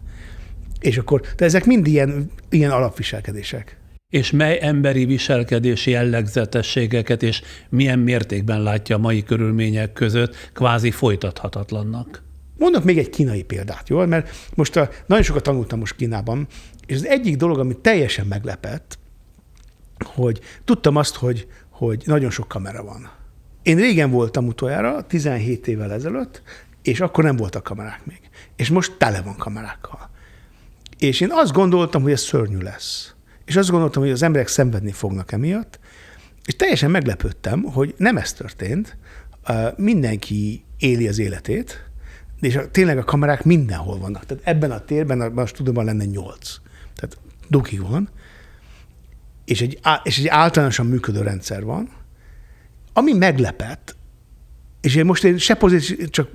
És akkor, de ezek mind ilyen alapviselkedések. És mely emberi viselkedési jellegzetességeket és milyen mértékben látja a mai körülmények között kvázi folytathatatlannak? Mondok még egy kínai példát, jó? Mert most nagyon sokat tanultam most Kínában, és az egyik dolog, ami teljesen meglepett, hogy tudtam azt, hogy nagyon sok kamera van. Én régen voltam utoljára, 17 évvel ezelőtt, és akkor nem voltak kamerák még. És most tele van kamerákkal. És én azt gondoltam, hogy ez szörnyű lesz. És azt gondoltam, hogy az emberek szenvedni fognak emiatt, és teljesen meglepődtem, hogy nem ez történt. Mindenki éli az életét, és tényleg a kamerák mindenhol vannak. Tehát ebben a térben, most tudom, lenne 8. Tehát dukig van. És egy általánosan működő rendszer van, ami meglepett, és én se pozíció, csak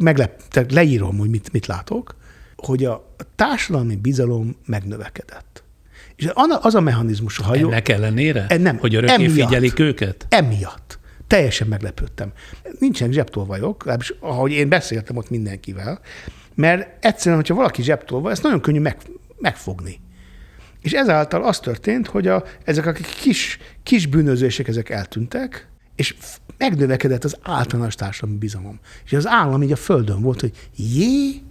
leírom, hogy mit látok, hogy a társadalmi bizalom megnövekedett. És az a mechanizmus, ha jó... Ennek ellenére? Nem, hogy örökké figyelik őket? Emiatt. Teljesen meglepődtem. Nincsenek zsebtolvajok, ahogy én beszéltem ott mindenkivel, mert egyszerűen, hogyha valaki zsebtolvaj, ezt nagyon könnyű megfogni. És ezáltal az történt, hogy ezek a kis bűnözések, ezek eltűntek, és megnövekedett az általános társadalmi bizalom. És az állam így a földön volt, hogy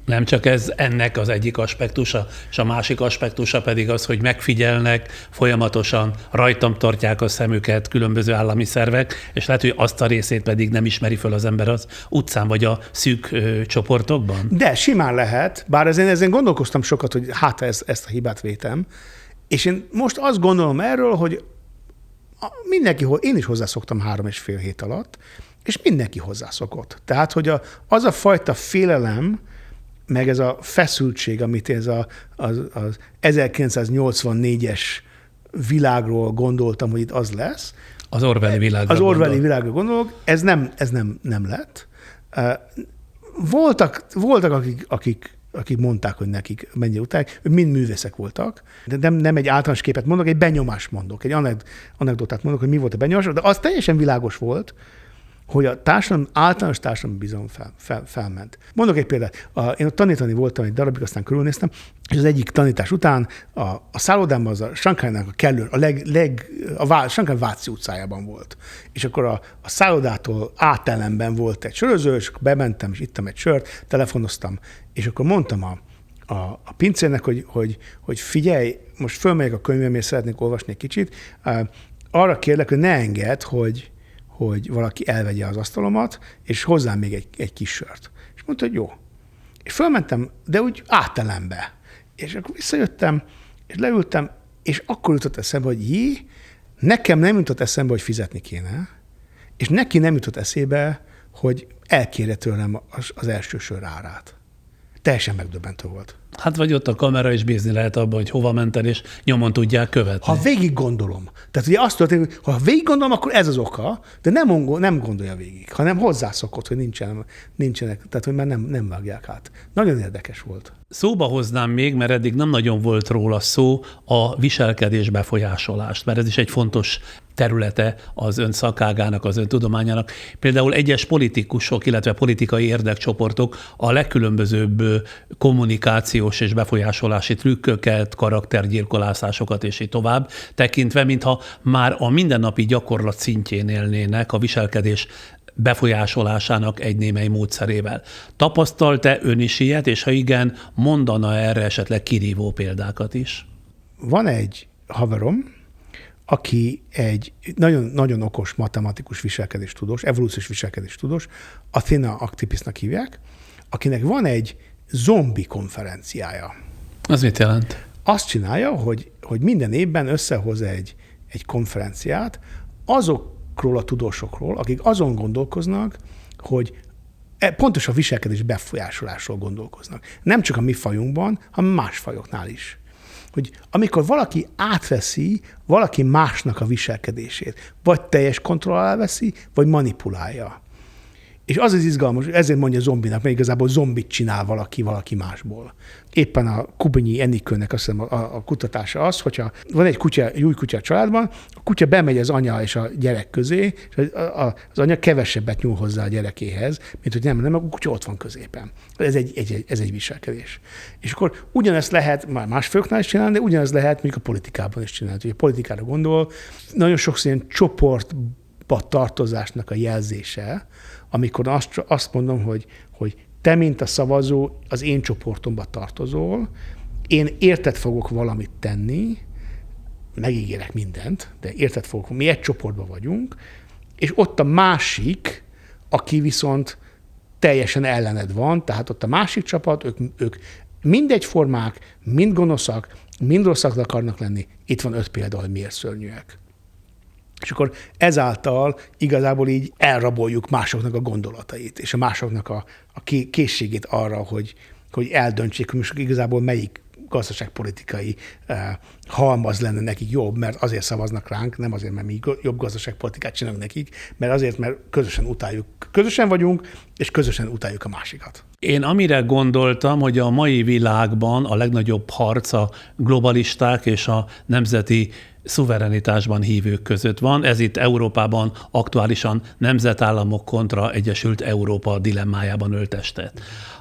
Nem csak ez ennek az egyik aspektusa, és a másik aspektusa pedig az, hogy megfigyelnek, folyamatosan rajtam tartják a szemüket különböző állami szervek, és lehet, hogy azt a részét pedig nem ismeri föl az ember az utcán vagy a szűk csoportokban? De simán lehet, bár ezen gondolkoztam sokat, hogy ezt a hibát vétem, és én most azt gondolom erről, hogy én is hozzászoktam 3,5 hét alatt, és mindenki hozzászokott. Tehát, hogy az a fajta félelem, meg ez a feszültség, amit ez az 1984-es világról gondoltam, hogy itt az lesz. Az Orwelli világra Az Orwelli világra gondolok, ez nem lett. Voltak akik mondták, hogy nekik mennyire utálják, ők mind művészek voltak, de nem egy általános képet mondok, egy benyomást mondok, egy anekdotát mondok, hogy mi volt a benyomás, de az teljesen világos volt, hogy a általános társadalmi bizalom felment. Mondok egy példát. Én ott tanítani voltam egy darabig, aztán körülnéztem, és az egyik tanítás után a szállodában az a Shanghai-nak a kellő, a Shanghai Váci utcájában volt. És akkor a szállodától átellenben volt egy söröző, és akkor bementem, és ittam egy sört, telefonoztam, és akkor mondtam a pincérnek, hogy figyelj, most fölmegyek a könyvem, és szeretnék olvasni egy kicsit, arra kérlek, hogy ne engedd, hogy valaki elvegye az asztalomat, és hozzám még egy kis sört. És mondta, hogy jó. És fölmentem, de úgy átellenbe. És akkor visszajöttem, és leültem, és akkor jutott eszembe, hogy nekem nem jutott eszembe, hogy fizetni kéne, és neki nem jutott eszébe, hogy elkérje tőlem az első sör árát. Teljesen megdöbbentő volt. Hát vagy ott a kamera, és bízni lehet abban, hogy hova mented, és nyomon tudják követni. Ha végig gondolom, tehát ugye azt történik, hogy ha végig gondolom, akkor ez az oka, de nem gondolja végig, hanem hozzászokott, hogy nincsenek, tehát hogy már nem vágják át. Nagyon érdekes volt. Szóba hoznám még, mert eddig nem nagyon volt róla szó, a viselkedés befolyásolást, mert ez is egy fontos területe az ön szakágának, az ön tudományának. Például egyes politikusok, illetve politikai érdekcsoportok a legkülönbözőbb kommunikációs és befolyásolási trükköket, karaktergyilkolászásokat és így tovább tekintve, mintha már a mindennapi gyakorlat szintjén élnének a viselkedés befolyásolásának egy némely módszerével. Tapasztalt-e ön is ilyet, és ha igen, mondana erre esetleg kirívó példákat is? Van egy haverom, aki egy nagyon okos matematikus viselkedéstudós, evolúciós viselkedéstudós, Athena Aktipisnak hívják, akinek van egy zombi konferenciája. Az mit jelent? Azt csinálja, hogy minden évben összehoz egy konferenciát azokról a tudósokról, akik azon gondolkoznak, hogy pontosan a viselkedés befolyásolásról gondolkoznak. Nem csak a mi fajunkban, hanem más fajoknál is. Hogy amikor valaki átveszi valaki másnak a viselkedését, vagy teljes kontroll alá veszi, vagy manipulálja. És az izgalmas, ezért mondja zombinak, mert igazából zombit csinál valaki másból. Éppen a Kubinyi Enikőnek azt hiszem a kutatása az, hogyha van egy új kutya a családban, a kutya bemegy az anya és a gyerek közé, és az anya kevesebbet nyúl hozzá a gyerekéhez, mint hogy nem, a kutya ott van középen. Ez egy viselkedés. És akkor ugyanezt lehet már más főknál is csinálni, de ugyanezt lehet mondjuk a politikában is csinálni. Hogy a politikára gondol, nagyon sokszor ilyen csoportba tartozásnak a jelzése, amikor azt mondom, hogy te, mint a szavazó, az én csoportomba tartozol, én érted fogok valamit tenni, megígérek mindent, de érted fogok, mi egy csoportban vagyunk, és ott a másik, aki viszont teljesen ellened van, tehát ott a másik csapat, ők mind egyformák, mind gonoszak, mind rosszak akarnak lenni. Itt van 5 példa, hogy miért szörnyűek. És akkor ezáltal igazából így elraboljuk másoknak a gondolatait, és a másoknak a készségét arra, hogy eldöntsék, hogy most igazából melyik gazdaságpolitikai halmaz lenne nekik jobb, mert azért szavaznak ránk, nem azért, mert mi jobb gazdaságpolitikát csinálunk nekik, mert azért, mert közösen vagyunk, és közösen utáljuk a másikat. Én amire gondoltam, hogy a mai világban a legnagyobb harc a globalisták és a nemzeti szuverenitásban hívők között van. Ez itt Európában aktuálisan nemzetállamok kontra Egyesült Európa dilemmájában ölt testet.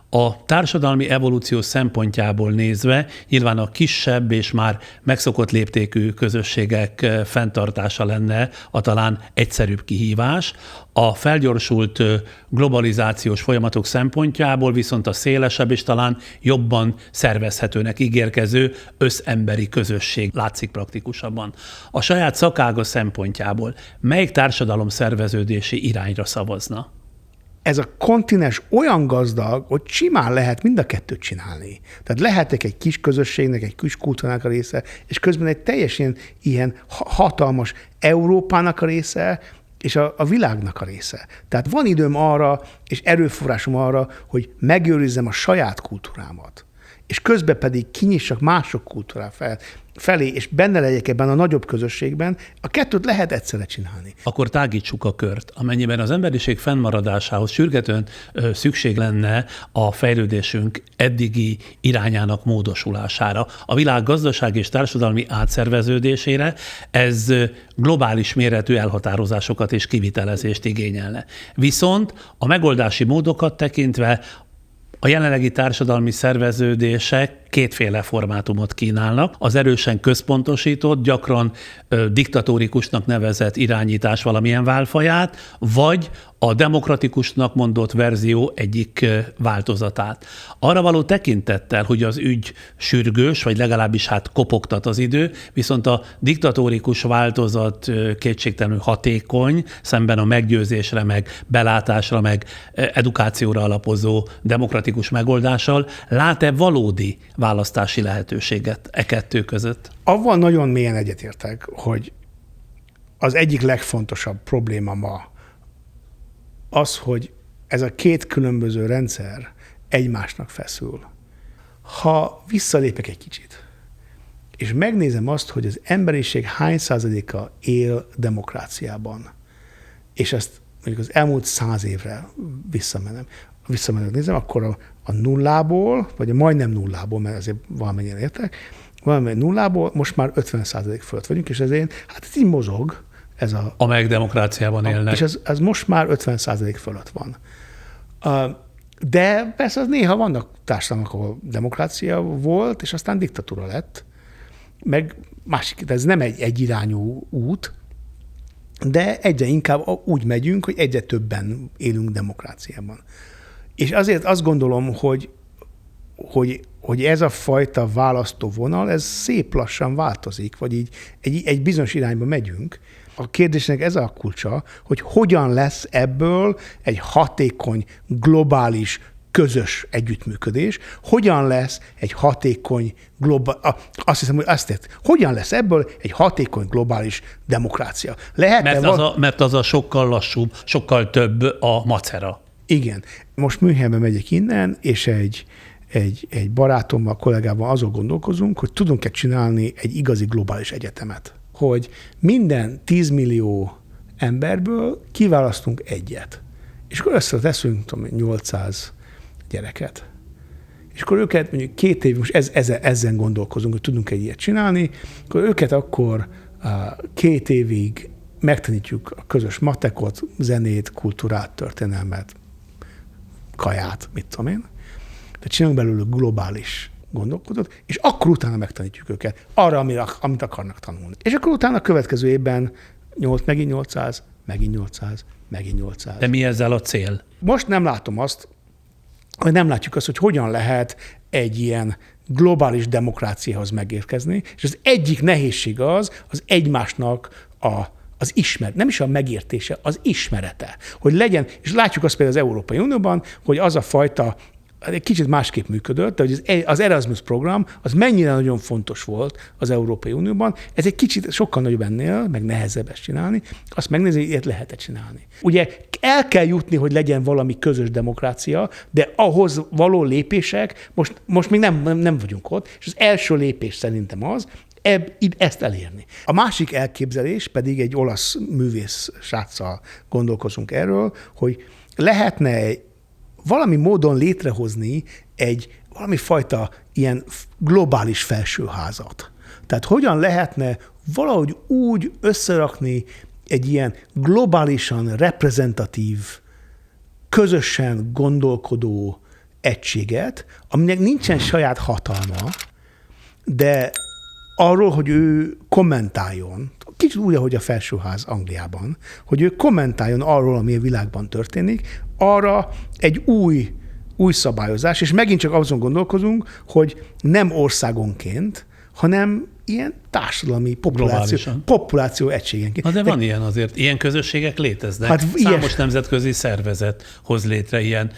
A társadalmi evolúció szempontjából nézve nyilván a kisebb és már megszokott léptékű közösségek fenntartása lenne a talán egyszerűbb kihívás. A felgyorsult globalizációs folyamatok szempontjából viszont a szélesebb és talán jobban szervezhetőnek ígérkező összemberi közösség látszik praktikusabban. A saját szakága szempontjából melyik társadalom szerveződési irányra szavazna? Ez a kontinens olyan gazdag, hogy simán lehet mind a kettőt csinálni. Tehát lehetek egy kis közösségnek, egy kis kultúrának a része, és közben egy teljesen ilyen hatalmas Európának a része, és a világnak a része. Tehát van időm arra, és erőforrásom arra, hogy megőrizzem a saját kultúrámat. És közben pedig kinyissak mások kultúrát fel, felé, és benne legyek ebben a nagyobb közösségben, a kettőt lehet egyszerre csinálni. Akkor tágítsuk a kört. Amennyiben az emberiség fennmaradásához sürgetően szükség lenne a fejlődésünk eddigi irányának módosulására, a világ gazdasági és társadalmi átszerveződésére, ez globális méretű elhatározásokat és kivitelezést igényelne. Viszont a megoldási módokat tekintve a jelenlegi társadalmi szerveződések kétféle formátumot kínálnak. Az erősen központosított, gyakran diktatórikusnak nevezett irányítás valamilyen válfaját, vagy a demokratikusnak mondott verzió egyik változatát. Arra való tekintettel, hogy az ügy sürgős, vagy legalábbis kopogtat az idő, viszont a diktatórikus változat kétségtelenül hatékony, szemben a meggyőzésre, meg belátásra, meg edukációra alapozó demokratikus megoldással, lát-e valódi választási lehetőséget e kettő között? Avval nagyon mélyen egyetértek, hogy az egyik legfontosabb probléma ma az, hogy ez a két különböző rendszer egymásnak feszül. Ha visszalépek egy kicsit, és megnézem azt, hogy az emberiség hány százaléka él demokráciában, és ezt mondjuk az elmúlt 100 évre visszamenem nézem, akkor a nullából, vagy a majdnem nullából, mert azért valamennyire értek, valamely nullából most már 50% fölött vagyunk, és ezért hát ez így mozog. Amelyek demokráciában élnek. És ez most már 50% fölött van. De persze az néha vannak társadalmak, ahol demokrácia volt, és aztán diktatúra lett. Meg másik, ez nem egy egyirányú út, de egyre inkább úgy megyünk, hogy egyre többen élünk demokráciában. És azért azt gondolom, hogy ez a fajta választóvonal, ez szép lassan változik, vagy így egy bizonyos irányba megyünk. A kérdésnek ez a kulcsa, hogy hogyan lesz ebből egy hatékony, globális, közös együttműködés, hogyan lesz egy hatékony, azt hiszem, hogy hogyan lesz ebből egy hatékony, globális demokrácia. Mert az a sokkal lassúbb, sokkal több a macera. Igen. Most Münchenbe megyek innen, és egy barátommal, kollégával azon gondolkozunk, hogy tudunk-e csinálni egy igazi globális egyetemet. Hogy minden 10 millió emberből kiválasztunk egyet. És akkor összeteszünk 800 gyereket. És akkor őket mondjuk 2 év, most ezen gondolkozunk, hogy tudunk egy ilyet csinálni, akkor őket akkor 2 évig megtanítjuk a közös matekot, zenét, kultúrát, történelmet, kaját, mit tudom én. Tehát csinálunk belőle globális gondolkodót, és akkor utána megtanítjuk őket arra, amit akarnak tanulni. És akkor utána a következő évben megint 800, megint 800, megint 800. De mi ezzel a cél? Most nem látom azt, hogy nem látjuk azt, hogy hogyan lehet egy ilyen globális demokráciához megérkezni, és az egyik nehézség az egymásnak az ismeret, nem is a megértése, az ismerete, hogy legyen, és látjuk azt például az Európai Unióban, hogy az a fajta egy kicsit másképp működött, de hogy az Erasmus program, az mennyire nagyon fontos volt az Európai Unióban, ez egy kicsit sokkal nagyobb ennél, meg nehezebb ezt csinálni, azt megnézni, hogy ilyet lehet csinálni. Ugye el kell jutni, hogy legyen valami közös demokrácia, de ahhoz való lépések, most még nem vagyunk ott, és az első lépés szerintem az, ezt elérni. A másik elképzelés pedig egy olasz művész sráccal gondolkozunk erről, hogy lehetne valami módon létrehozni valami fajta ilyen globális felsőházat. Tehát hogyan lehetne valahogy úgy összerakni egy ilyen globálisan reprezentatív, közösen gondolkodó egységet, aminek nincsen saját hatalma, de arról, hogy ő kommentáljon, kicsit úgy, ahogy a felsőház Angliában, hogy ő kommentáljon arról, ami a világban történik, arra egy új szabályozás, és megint csak azon gondolkozunk, hogy nem országonként, hanem ilyen társadalmi populáció egységenként. De van ilyen azért. Ilyen közösségek léteznek. Hát számos nemzetközi szervezet hoz létre ilyen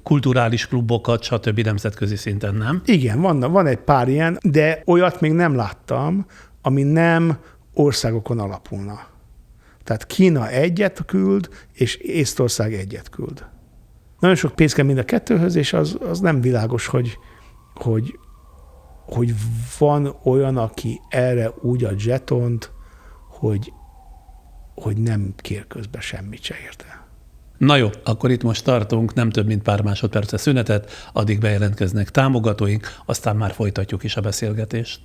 kulturális klubokat, stb. Nemzetközi szinten, nem? Igen, van egy pár ilyen, de olyat még nem láttam, ami nem országokon alapulna. Tehát Kína egyet küld, és Észtország egyet küld. Nagyon sok pénz kell mind a kettőhöz, és az nem világos, hogy hogy van olyan, aki erre úgy ad zsetont, hogy nem kér közben semmit se érte. Na jó, akkor itt most tartunk, nem több mint pár másodperces szünetet, addig bejelentkeznek támogatóink, aztán már folytatjuk is a beszélgetést.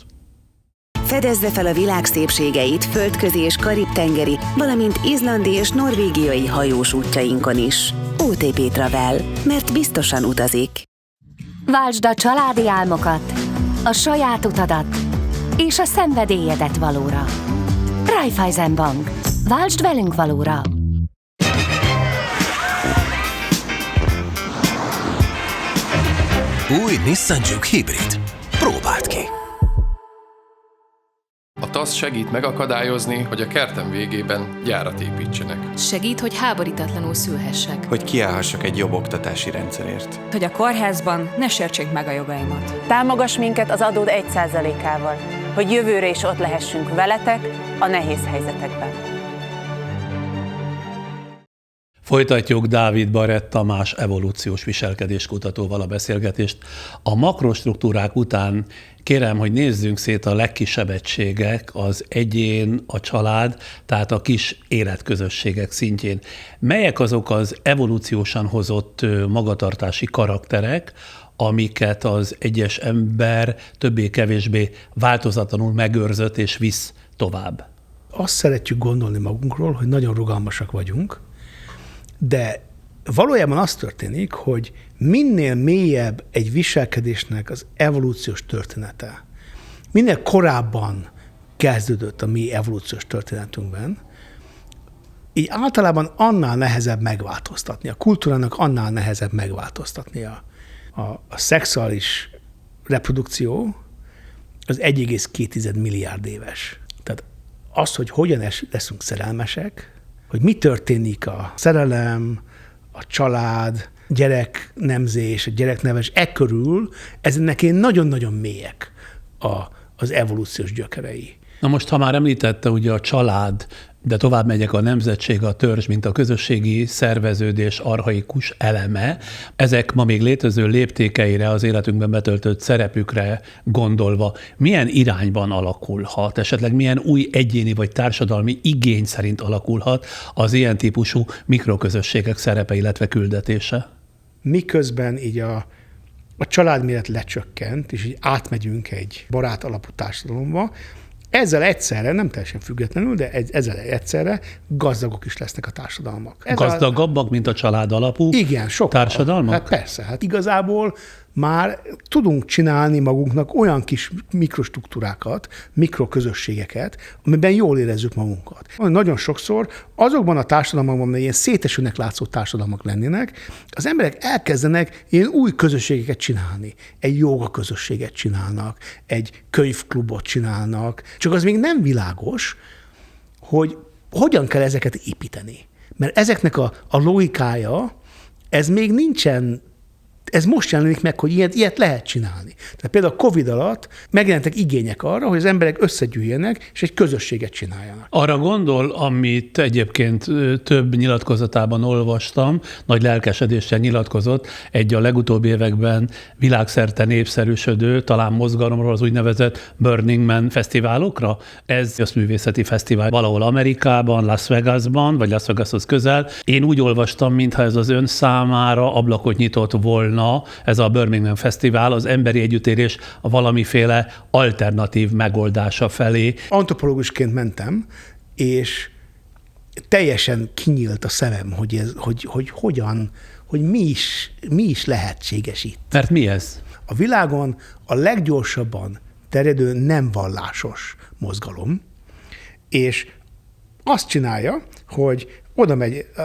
Fedezze fel a világ szépségeit földközi és karib-tengeri, valamint izlandi és norvégiai hajós útjainkon is. OTP Travel, mert biztosan utazik. Váltsd a családi álmokat, a saját utadat és a szenvedélyedet valóra. Raiffeisen Bank. Váltsd velünk valóra! Új Nissan Juke Hybrid. Próbáld ki! A TASZ segít megakadályozni, hogy a kertem végében gyárat építsenek. Segít, hogy háborítatlanul szülhessek. Hogy kiállhassak egy jobb oktatási rendszerért. Hogy a kórházban ne sértsék meg a jogaimat. Támogass minket az adód 1%-ával, hogy jövőre is ott lehessünk veletek a nehéz helyzetekben. Folytatjuk Dávid Barrett Tamás evolúciós viselkedéskutatóval a beszélgetést. A makrostruktúrák után kérem, hogy nézzünk szét a legkisebb egységek, az egyén, a család, tehát a kis életközösségek szintjén. Melyek azok az evolúciósan hozott magatartási karakterek, amiket az egyes ember többé-kevésbé változatlanul megőrzött és visz tovább? Azt szeretjük gondolni magunkról, hogy nagyon rugalmasak vagyunk, de valójában az történik, hogy minél mélyebb egy viselkedésnek az evolúciós története, minél korábban kezdődött a mi evolúciós történetünkben, így általában annál nehezebb megváltoztatni. A kultúrának annál nehezebb megváltoztatni. A szexuális reprodukció az 1,2 milliárd éves. Tehát az, hogy hogyan leszünk szerelmesek, hogy mi történik a szerelem, a család, gyereknemzés, a gyereknevelés, körül, ennek nagyon-nagyon mélyek az evolúciós gyökerei. Na most, ha már említette ugye a család, de tovább megyek, a nemzetség, a törzs, mint a közösségi szerveződés archaikus eleme, ezek ma még létező léptékeire, az életünkben betöltött szerepükre gondolva, milyen irányban alakulhat, esetleg milyen új egyéni vagy társadalmi igény szerint alakulhat az ilyen típusú mikroközösségek szerepe, illetve küldetése? Miközben így a családméret lecsökkent, és így átmegyünk egy barát alapú társadalomba, ezzel egyszerre, nem teljesen függetlenül, de ezzel egyszerre gazdagok is lesznek a társadalmak. Gazdagabbak, mint a család alapú társadalmak? Hát persze, hát igazából már tudunk csinálni magunknak olyan kis mikrostruktúrákat, mikroközösségeket, amiben jól érezzük magunkat. Nagyon sokszor azokban a társadalmakban, amely ilyen szétesőnek látszó társadalmak lennének, az emberek elkezdenek ilyen új közösségeket csinálni. Egy jóga közösséget csinálnak, egy könyvklubot csinálnak, csak az még nem világos, hogy hogyan kell ezeket építeni. Mert ezeknek a logikája, ez még nincsen. Ez most jelenik meg, hogy ilyet lehet csinálni. Tehát például a Covid alatt megjelentek igények arra, hogy az emberek összegyűjjenek, és egy közösséget csináljanak. Arra gondol, amit egyébként több nyilatkozatában olvastam, nagy lelkesedéssel nyilatkozott, egy a legutóbbi években világszerte népszerűsödő, talán mozgalomról, az úgynevezett Burning Man fesztiválokra. Ez összművészeti fesztivál valahol Amerikában, Las Vegasban, vagy Las Vegashoz közel. Én úgy olvastam, mintha ez az ön számára ablakot nyitott volna, ez a Birmingham Fesztivál az emberi együttélés a valamiféle alternatív megoldása felé. Antropológusként mentem, és teljesen kinyílt a szemem, hogy mi is lehetséges itt. Mert mi ez? A világon a leggyorsabban terjedő nem vallásos mozgalom, és azt csinálja, hogy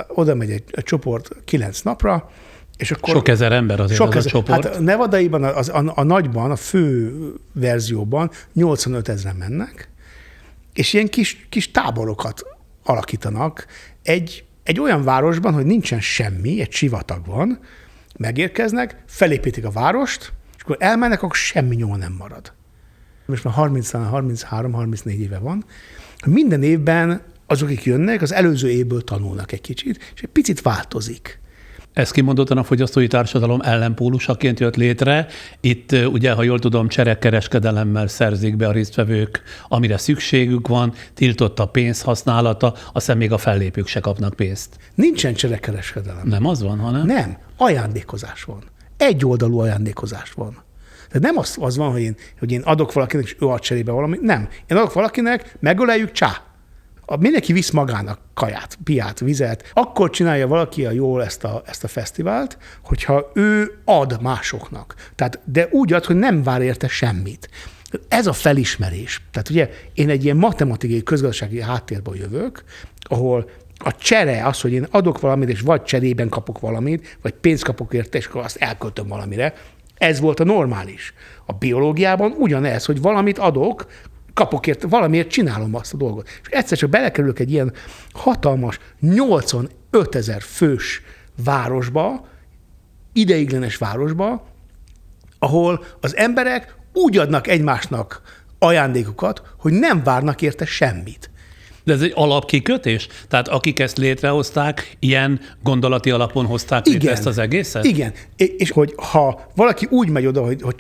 oda megy egy csoport 9 napra, és akkor sok ezer ember azért az a csoport. Hát Nevadaiban, a nagyban, a fő verzióban 85 000 mennek, és ilyen kis táborokat alakítanak egy olyan városban, hogy nincsen semmi, egy sivatag van, megérkeznek, felépítik a várost, és akkor elmennek, akkor semmi nyoma nem marad. Most már 33-34 éve van, minden évben azok, akik jönnek, az előző évből tanulnak egy kicsit, és egy picit változik. Ez kimondottan a fogyasztói társadalom ellenpólusaként jött létre. Itt ugye, ha jól tudom, cserekereskedelemmel szerzik be a résztvevők, amire szükségük van, tiltott a pénz használata, aztán még a fellépők se kapnak pénzt. Nincsen cserekereskedelem. Nem az van, hanem? Nem, ajándékozás van. Egyoldalú ajándékozás van. Tehát nem az van, hogy én adok valakinek, és ő ad cserébe valamit. Nem. Én adok valakinek, megöleljük, csá. Mindenki visz magának kaját, piát, vizet. Akkor csinálja valaki jól ezt a fesztivált, hogyha ő ad másoknak. Tehát, de úgy ad, hogy nem vár érte semmit. Ez a felismerés. Tehát ugye én egy ilyen matematikai, közgazdasági háttérből jövök, ahol a csere az, hogy én adok valamit, és vagy cserében kapok valamit, vagy pénzt kapok érte, és akkor azt elköltöm valamire. Ez volt a normális. A biológiában ugyanez, hogy valamit adok, kapok érte, valamiért csinálom azt a dolgot. És egyszer csak belekerülök egy ilyen hatalmas, 85 000 fős városba, ideiglenes városba, ahol az emberek úgy adnak egymásnak ajándékokat, hogy nem várnak érte semmit. De ez egy alapkikötés? Tehát akik ezt létrehozták, ilyen gondolati alapon hozták létre ezt az egészet? Igen. És hogy ha valaki úgy megy oda, hogy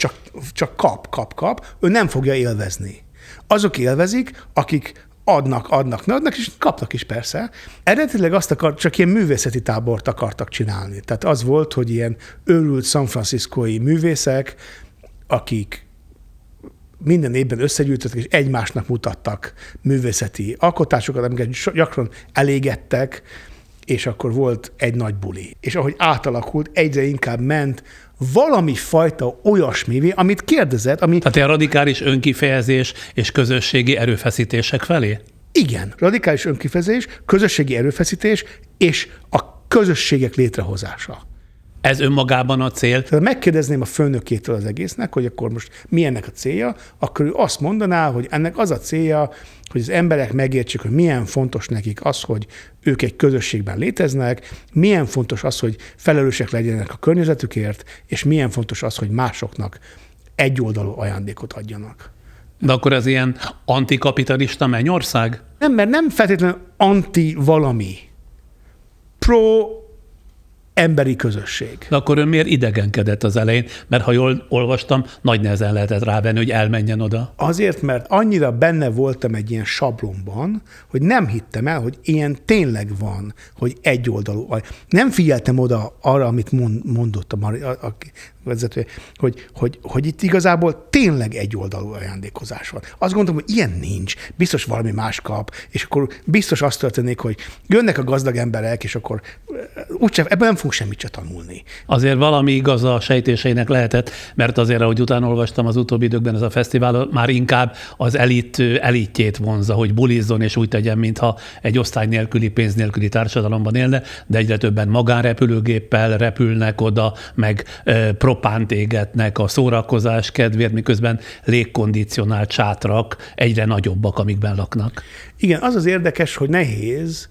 csak kap, ő nem fogja élvezni. Azok élvezik, akik adnak, és kapnak is persze. Eredetileg csak ilyen művészeti tábort akartak csinálni. Tehát az volt, hogy ilyen őrült San Franciscói művészek, akik minden évben összegyűjtöttek, és egymásnak mutattak művészeti alkotásokat, amiket gyakran elégettek, és akkor volt egy nagy buli. És ahogy átalakult, egyre inkább ment valami fajta olyasmivé, amit kérdezett, ami... Tehát ilyen radikális önkifejezés és közösségi erőfeszítések felé? Igen, radikális önkifejezés, közösségi erőfeszítés és a közösségek létrehozása. Ez önmagában a cél? Tehát megkérdezném a főnökétől az egésznek, hogy akkor most mi ennek a célja, akkor ő azt mondaná, hogy ennek az a célja, hogy az emberek megértsék, hogy milyen fontos nekik az, hogy ők egy közösségben léteznek, milyen fontos az, hogy felelősek legyenek a környezetükért, és milyen fontos az, hogy másoknak egyoldalú ajándékot adjanak. De akkor ez ilyen antikapitalista mennyország? Nem, mert nem feltétlenül anti valami. Pro emberi közösség. De akkor ön miért idegenkedett az elején? Mert ha jól olvastam, nagy nehezen lehetett rávenni, hogy elmenjen oda. Azért, mert annyira benne voltam egy ilyen sablonban, hogy nem hittem el, hogy ilyen tényleg van, hogy egyoldalú. Nem figyeltem oda arra, amit mondott a vezetője, hogy itt igazából tényleg egyoldalú ajándékozás van. Azt gondolom, hogy ilyen nincs. Biztos valami más kap, és akkor biztos azt történik, hogy jönnek a gazdag emberek, és akkor úgyse, ebből nem fogunk semmit se tanulni. Azért valami igaz a sejtéseinek lehetett, mert azért, ahogy utána olvastam az utóbbi időkben, ez a fesztivál már inkább az elitjét vonza, hogy bulizzon, és úgy tegyen, mintha egy osztály nélküli, pénz nélküli társadalomban élne, de egyre többen magánrepülőgéppel repülnek oda, meg propánt égetnek a szórakozás kedvéért, miközben légkondicionált sátrak egyre nagyobbak, amikben laknak. Igen, az az érdekes, hogy nehéz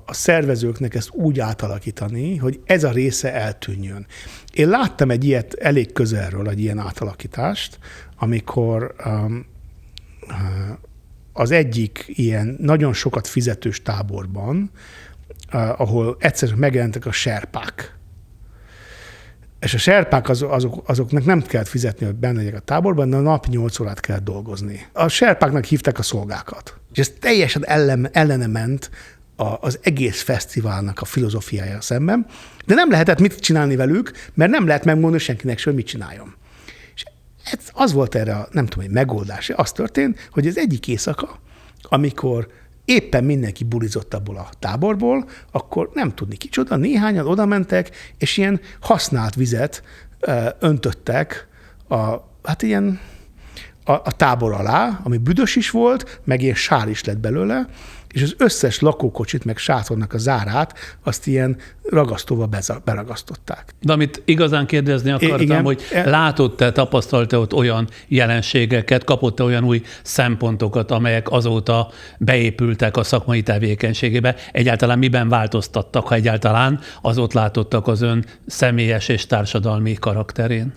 a szervezőknek ezt úgy átalakítani, hogy ez a része eltűnjön. Én láttam egy ilyet elég közelről, egy ilyen átalakítást, amikor az egyik ilyen nagyon sokat fizetős táborban, ahol egyszerűen megjelentek a serpák. És a serpák azoknak nem kellett fizetni, hogy benne legyek a táborban, de a nap 8 órát kellett dolgozni. A serpáknak hívták a szolgákat. És ez teljesen ellene ment az egész fesztiválnak a filozófiája szemben, de nem lehetett mit csinálni velük, mert nem lehet megmondani senkinek sem, hogy mit csináljon. És az volt erre nem tudom, egy megoldás. Az történt, hogy az egyik éjszaka, amikor éppen mindenki bulizott abból a táborból, akkor nem tudni kicsoda, néhányan odamentek, és ilyen használt vizet öntöttek a tábor alá, ami büdös is volt, meg ilyen sár is lett belőle, és az összes lakókocsit, meg sátornak a zárát, azt ilyen ragasztóval beragasztották. De amit igazán kérdezni akartam, igen, hogy látott-e, tapasztalta ott olyan jelenségeket, kapott-e olyan új szempontokat, amelyek azóta beépültek a szakmai tevékenységébe, egyáltalán miben változtattak, ha egyáltalán az ott látottak az ön személyes és társadalmi karakterén?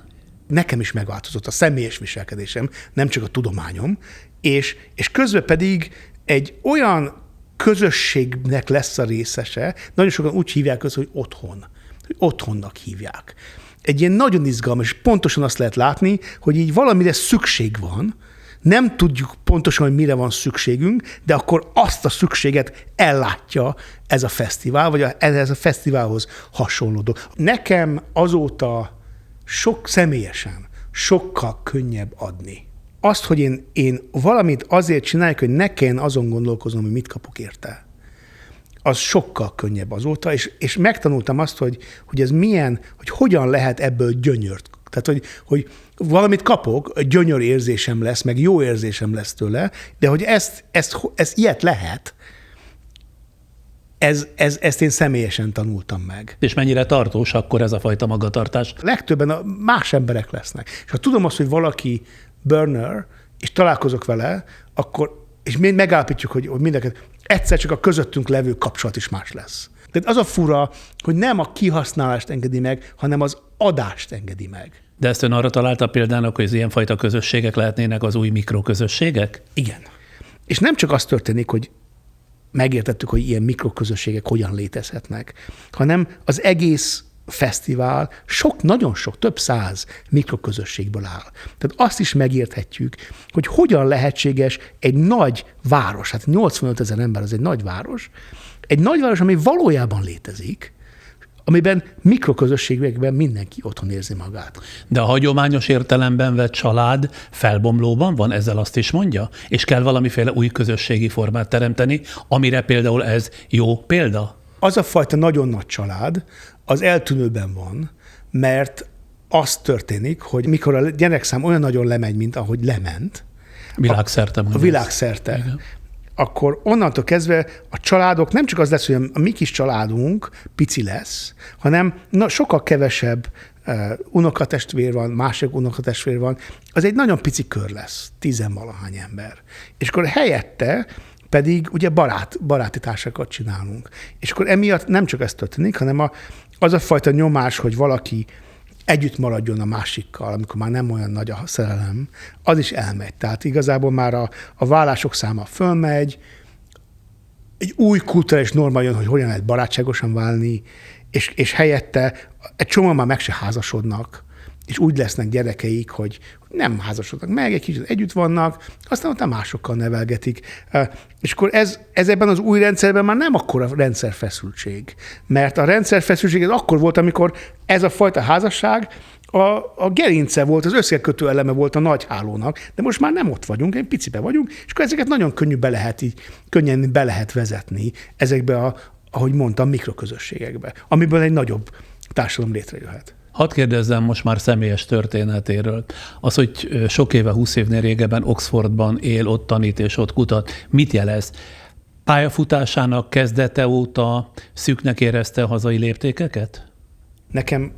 Nekem is megváltozott a személyes viselkedésem, nem csak a tudományom, és közben pedig egy olyan közösségnek lesz a részese, nagyon sokan úgy hívják össze, hogy otthon. hogy otthonnak hívják. Egy ilyen nagyon izgalmas, és pontosan azt lehet látni, hogy így valamire szükség van, nem tudjuk pontosan, hogy mire van szükségünk, de akkor azt a szükséget ellátja ez a fesztivál, vagy ez a fesztiválhoz hasonló dolog. Nekem azóta személyesen sokkal könnyebb adni. Azt, hogy én valamit azért csináljuk, hogy ne kelljen azon gondolkoznom, hogy mit kapok érte, az sokkal könnyebb azóta, és megtanultam azt, hogy ez milyen, hogy hogyan lehet ebből gyönyört. Tehát, hogy valamit kapok, gyönyör érzésem lesz, meg jó érzésem lesz tőle, de hogy ezt ilyet lehet, ezt én személyesen tanultam meg. És mennyire tartós akkor ez a fajta magatartás? Legtöbben más emberek lesznek. És ha tudom azt, hogy valaki burner, és találkozok vele, akkor, és mi megállapítjuk, hogy mindenket, egyszer csak a közöttünk levő kapcsolat is más lesz. Tehát az a fura, hogy nem a kihasználást engedi meg, hanem az adást engedi meg. De ezt ön arra találta például, hogy az ilyenfajta közösségek lehetnének az új mikroközösségek? Igen. És nem csak az történik, hogy megértettük, hogy ilyen mikroközösségek hogyan létezhetnek, hanem az egész fesztivál nagyon sok, több száz mikroközösségből áll. Tehát azt is megérthetjük, hogy hogyan lehetséges egy nagy város, hát 85 000 ember az egy nagy város, ami valójában létezik, amiben mikroközösségekben mindenki otthon érzi magát. De a hagyományos értelemben vett család felbomlóban van, ezzel azt is mondja? És kell valamiféle új közösségi formát teremteni, amire például ez jó példa? Az a fajta nagyon nagy család, az eltűnőben van, mert az történik, hogy mikor a gyerekszám olyan nagyon lemegy, mint ahogy lement. Világszerte. A világszerte. Igen. Akkor onnantól kezdve a családok nem csak az lesz, hogy a mi kis családunk pici lesz, hanem sokkal kevesebb unokatestvér van, másik unokatestvér van, az egy nagyon pici kör lesz, 10-valahány ember. És akkor helyette pedig ugye baráti társakat csinálunk. És akkor emiatt nem csak ez történik, hanem az a fajta nyomás, hogy valaki együtt maradjon a másikkal, amikor már nem olyan nagy a szerelem, az is elmegy. Tehát igazából már a vállások száma fölmegy, egy új kulturális norma jön, hogy hogyan lehet barátságosan válni, és helyette egy csomóan már meg se házasodnak, és úgy lesznek gyerekeik, hogy nem házasodnak meg, egy kicsit együtt vannak, aztán ott másokkal nevelgetik. És akkor ez ebben az új rendszerben már nem akkora rendszerfeszültség. Mert a rendszerfeszültség ez akkor volt, amikor ez a fajta házasság a gerince volt, az összekötő eleme volt a nagy hálónak, de most már nem ott vagyunk, egy picibe vagyunk, és akkor ezeket nagyon könnyen be lehet vezetni ezekbe ahogy mondtam, mikroközösségekbe, amiből egy nagyobb társadalom létrejöhet. Hadd kérdezzem most már személyes történetéről. Az, hogy sok éve, 20 évnél régebben Oxfordban él, ott tanít és ott kutat, mit jelez? Pályafutásának kezdete óta szűknek érezte a hazai léptékeket? Nekem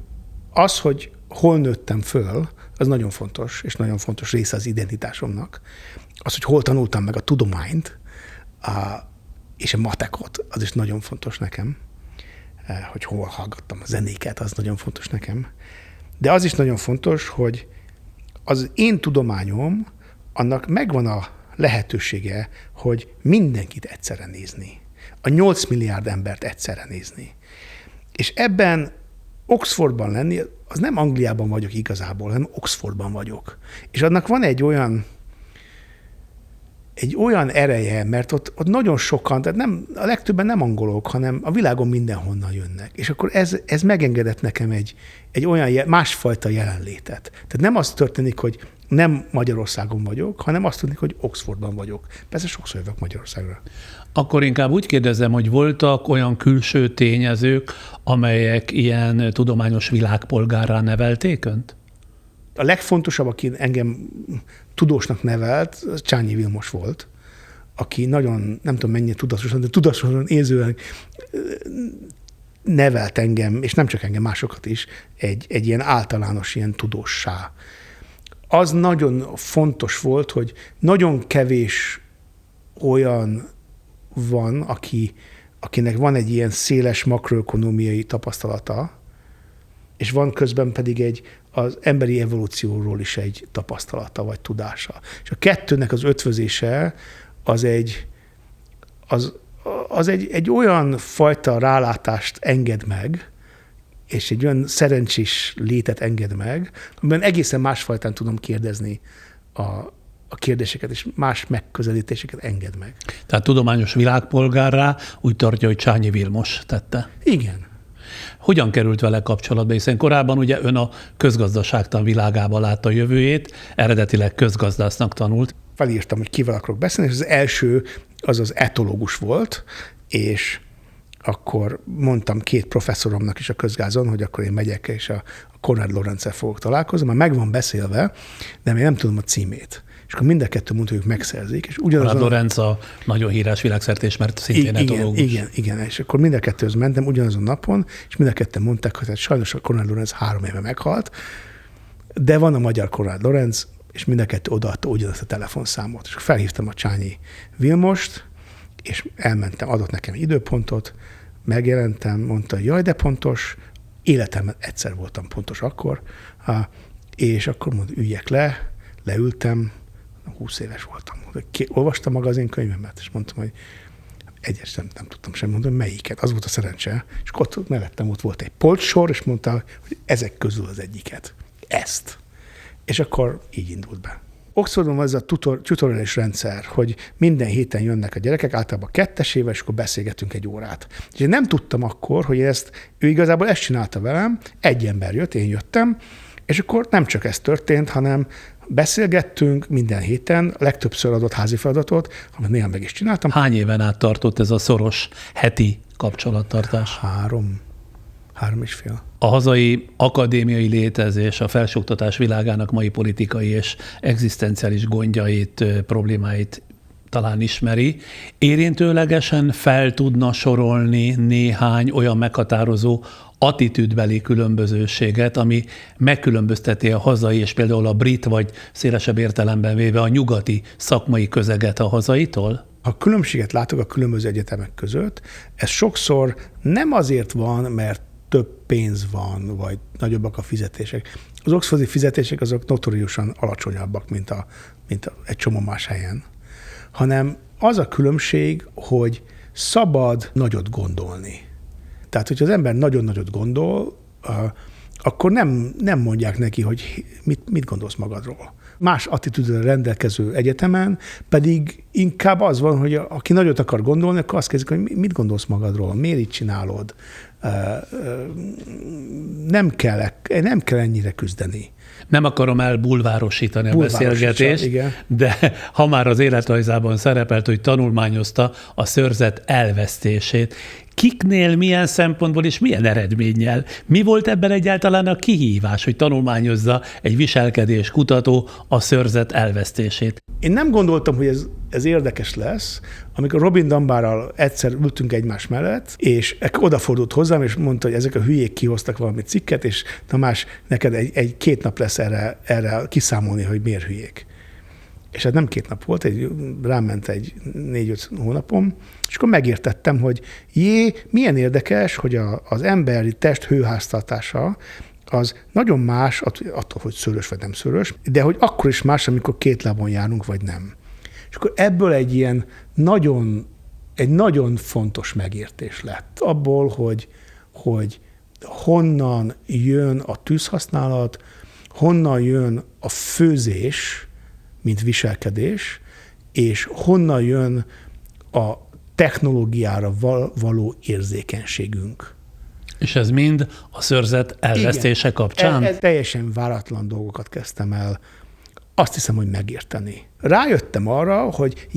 az, hogy hol nőttem föl, az nagyon fontos, és nagyon fontos része az identitásomnak. Az, hogy hol tanultam meg a tudományt, és a matekot, az is nagyon fontos nekem. Hogy hol hallgattam a zenéket, az nagyon fontos nekem. De az is nagyon fontos, hogy az én tudományom, annak megvan a lehetősége, hogy mindenkit egyszerre nézni. A 8 milliárd embert egyszerre nézni. És ebben Oxfordban lenni, az nem Angliában vagyok igazából, hanem Oxfordban vagyok. És annak van egy olyan ereje, mert ott nagyon sokan, tehát a legtöbben nem angolok, hanem a világon mindenhonnan jönnek. És akkor ez megengedett nekem egy olyan másfajta jelenlétet. Tehát nem az történik, hogy nem Magyarországon vagyok, hanem azt történik, hogy Oxfordban vagyok. Persze sokszor jövök Magyarországra. Akkor inkább úgy kérdezem, hogy voltak olyan külső tényezők, amelyek ilyen tudományos világpolgárrá nevelték önt? A legfontosabb, aki engem tudósnak nevelt, az Csányi Vilmos volt, aki nagyon, nem tudom mennyire tudatosan, de tudatosan érzően nevelt engem, és nem csak engem, másokat is, egy ilyen általános ilyen tudóssá. Az nagyon fontos volt, hogy nagyon kevés olyan van, akinek van egy ilyen széles makroökonómiai tapasztalata, és van közben pedig az emberi evolúcióról is egy tapasztalata vagy tudása. És a kettőnek az ötvözése az egy olyan fajta rálátást enged meg, és egy olyan szerencsés létet enged meg, amiben egészen másfajtán tudom kérdezni a kérdéseket, és más megközelítéseket enged meg. Tehát tudományos világpolgárrá úgy tartja, hogy Csányi Vilmos tette. Igen. Hogyan került vele kapcsolatba? Hiszen korábban ugye ön a közgazdaságtan világában látta a jövőjét, eredetileg közgazdásznak tanult. Felírtam, hogy kivel akarok beszélni, és az első az etológus volt, és akkor mondtam 2 professzoromnak is a közgázon, hogy akkor én megyek, és a Konrad Lorentzel fogok találkozni, már meg van beszélve, de még nem tudom a címét. És akkor mind a kettő mondta, hogy ők megszerzik. És Konrad Lorenz a nagyon híres világszerte ismert szintén etológus. Igen, és akkor mind a kettőhöz mentem ugyanazon napon, és mind a ketten mondták, hogy hát sajnos a Konrad Lorenz 3 éve meghalt, de van a magyar Konrad Lorenz, és mind a kettő odaadta ugyanazt a telefonszámot. És felhívtam a Csányi Vilmost, és elmentem, adott nekem időpontot, megjelentem, mondta, jaj, de pontos, életemben egyszer voltam pontos akkor, és akkor mondta, üljek le, leültem, 20 éves voltam. Olvastam magazinkönyvemet, és mondtam, hogy egyes nem tudtam sem mondani, melyiket. Az volt a szerencse. És ott mellettem ott volt egy polcsor, és mondta, hogy ezek közül az egyiket. Ezt. És akkor így indult be. Oxfordon van ez a tutoriális rendszer, hogy minden héten jönnek a gyerekek, általában 2 éves, és akkor beszélgetünk 1 órát. És én nem tudtam akkor, hogy ő igazából ezt csinálta velem, egy ember jött, én jöttem, és akkor nem csak ez történt, hanem beszélgettünk minden héten, legtöbbször adott házi feladatot, amit néha meg is csináltam. Hány éven át tartott ez a szoros heti kapcsolattartás? 3,5. A hazai akadémiai létezés a felsőoktatás világának mai politikai és egzisztenciális gondjait, problémáit talán ismeri. Érintőlegesen fel tudna sorolni néhány olyan meghatározó attitűdbeli különbözőséget, ami megkülönbözteti a hazai és például a brit, vagy szélesebb értelemben véve a nyugati szakmai közeget a hazaitól? Ha különbséget látok a különböző egyetemek között, ez sokszor nem azért van, mert több pénz van, vagy nagyobbak a fizetések. Az oxfordi fizetések azok notóriusan alacsonyabbak, mint egy csomó más helyen, hanem az a különbség, hogy szabad nagyot gondolni. Tehát, hogyha az ember nagyon nagyot gondol, akkor nem mondják neki, hogy mit gondolsz magadról. Más attitűddel rendelkező egyetemen pedig inkább az van, hogy aki nagyot akar gondolni, akkor azt kezdik, hogy mit gondolsz magadról, miért így csinálod. Nem kell ennyire küzdeni. Nem akarom elbulvárosítani a beszélgetést, igen. De ha már az életrajzában szerepelt, hogy tanulmányozta a szőrzet elvesztését, kiknél milyen szempontból és milyen eredménnyel? Mi volt ebben egyáltalán a kihívás, hogy tanulmányozza egy viselkedés kutató a szőrzet elvesztését? Én nem gondoltam, hogy ez érdekes lesz, amikor Robin Dunbarral egyszer ültünk egymás mellett, és odafordult hozzám, és mondta, hogy ezek a hülyék kihoztak valami cikket, és Tamás, neked egy 2 nap lesz erre kiszámolni, hogy miért hülyék. És hát nem 2 nap volt, ráment egy 4-5 hónapom, és akkor megértettem, hogy milyen érdekes, hogy az emberi test hőháztartása az nagyon más, attól, hogy szőrös vagy nem szőrös, de hogy akkor is más, amikor 2 lábon járunk, vagy nem. És akkor ebből egy nagyon fontos megértés lett. Abból, hogy honnan jön a tűzhasználat, honnan jön a főzés, mint viselkedés, és honnan jön a technológiára való érzékenységünk. És ez mind a szőrzet elvesztése kapcsán? Ez teljesen váratlan dolgokat kezdtem el, azt hiszem, hogy megérteni. Rájöttem arra, hogy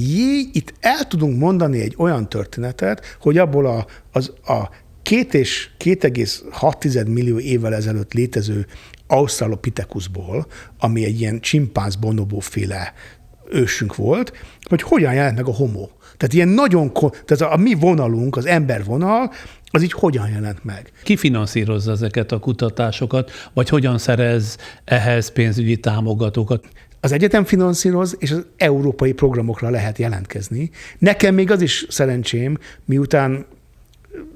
itt el tudunk mondani egy olyan történetet, hogy abból a 2,6 millió évvel ezelőtt létező Australopithecusból, ami egy ilyen csimpánz bonobóféle ősünk volt, hogy hogyan jelent meg a homo. Tehát ilyen tehát a mi vonalunk, az embervonal, az így hogyan jelent meg. Ki finanszírozza ezeket a kutatásokat, vagy hogyan szerez ehhez pénzügyi támogatókat? Az egyetem finanszíroz, és az európai programokra lehet jelentkezni. Nekem még az is szerencsém, miután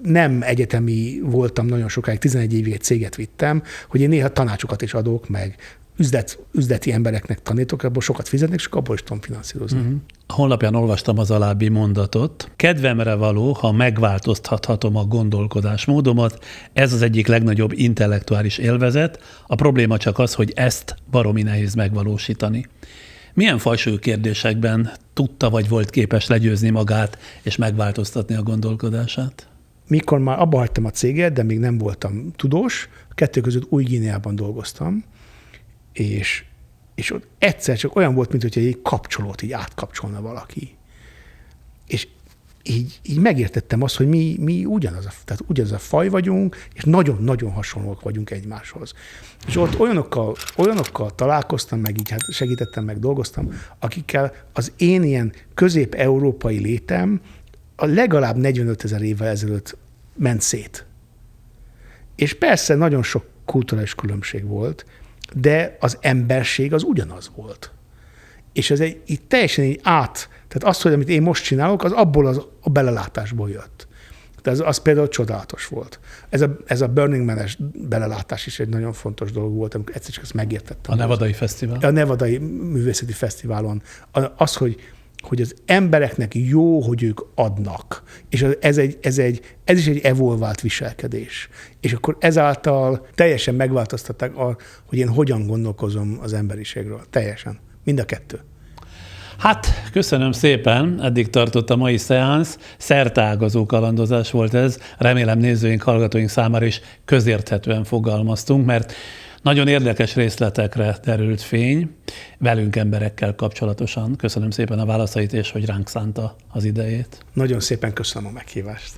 nem egyetemi voltam nagyon sokáig, 11 évig egy céget vittem, hogy én néha tanácsokat is adok, meg üzleti embereknek tanítok, abból sokat fizetnek, és abból is tudom finanszírozni. A honlapján olvastam az alábbi mondatot. Kedvemre való, ha megváltoztathatom a gondolkodásmódomat, ez az egyik legnagyobb intellektuális élvezet. A probléma csak az, hogy ezt baromi nehéz megvalósítani. Milyen fajsú kérdésekben tudta vagy volt képes legyőzni magát és megváltoztatni a gondolkodását? Mikor már abba hagytam a céget, de még nem voltam tudós, a kettő között Új-Guineában dolgoztam, és ott egyszer csak olyan volt, mintha egy kapcsolót így átkapcsolna valaki. És így megértettem azt, hogy mi ugyanaz a faj vagyunk, és nagyon-nagyon hasonlóak vagyunk egymáshoz. És ott olyanokkal találkoztam, meg így segítettem, meg dolgoztam, akikkel az én ilyen közép-európai létem a legalább 45 000 évvel ezelőtt ment szét. És persze nagyon sok kulturális különbség volt, de az emberség az ugyanaz volt. És ez így teljesen így tehát azt, hogy amit én most csinálok, az abból a belelátásból jött. De az például csodálatos volt. Ez a Burning Man-es belelátás is egy nagyon fontos dolog volt, amikor egyszer csak ezt megértettem. A Nevadai Fesztivál? A Nevadai Művészeti Fesztiválon. Az, hogy az embereknek jó, hogy ők adnak. És ez is egy evolvált viselkedés. És akkor ezáltal teljesen megváltoztatták, hogy én hogyan gondolkozom az emberiségről. Teljesen. Mind a kettő. Hát, köszönöm szépen, eddig tartott a mai szeánsz, szerteágazó kalandozás volt ez, remélem nézőink, hallgatóink számára is közérthetően fogalmaztunk, mert nagyon érdekes részletekre derült fény velünk emberekkel kapcsolatosan. Köszönöm szépen a válaszait, és hogy ránk szánta az idejét. Nagyon szépen köszönöm a meghívást.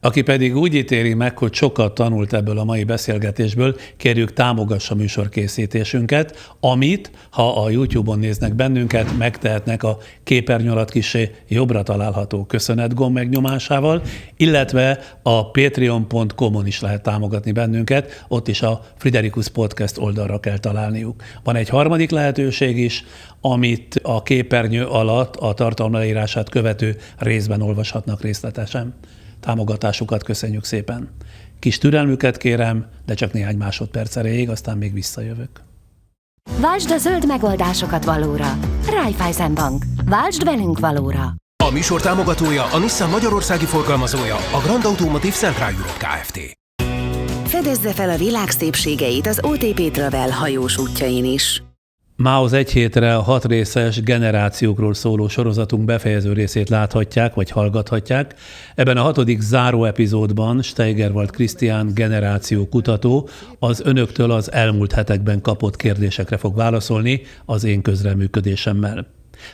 Aki pedig úgy ítéli meg, hogy sokat tanult ebből a mai beszélgetésből, kérjük, támogassa műsorkészítésünket, amit, ha a YouTube-on néznek bennünket, megtehetnek a képernyő alatt kissé jobbra található köszönetgomb megnyomásával, illetve a patreon.com-on is lehet támogatni bennünket, ott is a Friderikus Podcast oldalra kell találniuk. Van egy harmadik lehetőség is, amit a képernyő alatt a tartalom leírását követő részben olvashatnak részletesen. Támogatásukat köszönjük szépen. Kis türelmüket kérem, de csak néhány másodperc erejéig, aztán még visszajövök. Váltsd a zöld megoldásokat valóra. Raiffeisen Bank. Váltsd velünk valóra. A műsor támogatója, a Nissan magyarországi forgalmazója, a Grand Automotive Central Europe Kft. Fedezze fel a világ szépségeit az OTP Travel hajós útjain is. Mához egy hétre a 6 részes generációkról szóló sorozatunk befejező részét láthatják, vagy hallgathatják. Ebben a 6. záró epizódban Steigerwald Krisztián generáció kutató az önöktől az elmúlt hetekben kapott kérdésekre fog válaszolni az én közreműködésemmel.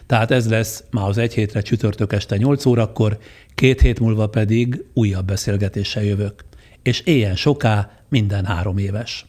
Tehát ez lesz mához egy hétre csütörtök este 8 órakor, 2 hét múlva pedig újabb beszélgetéssel jövök. És éljen soká minden 3 éves.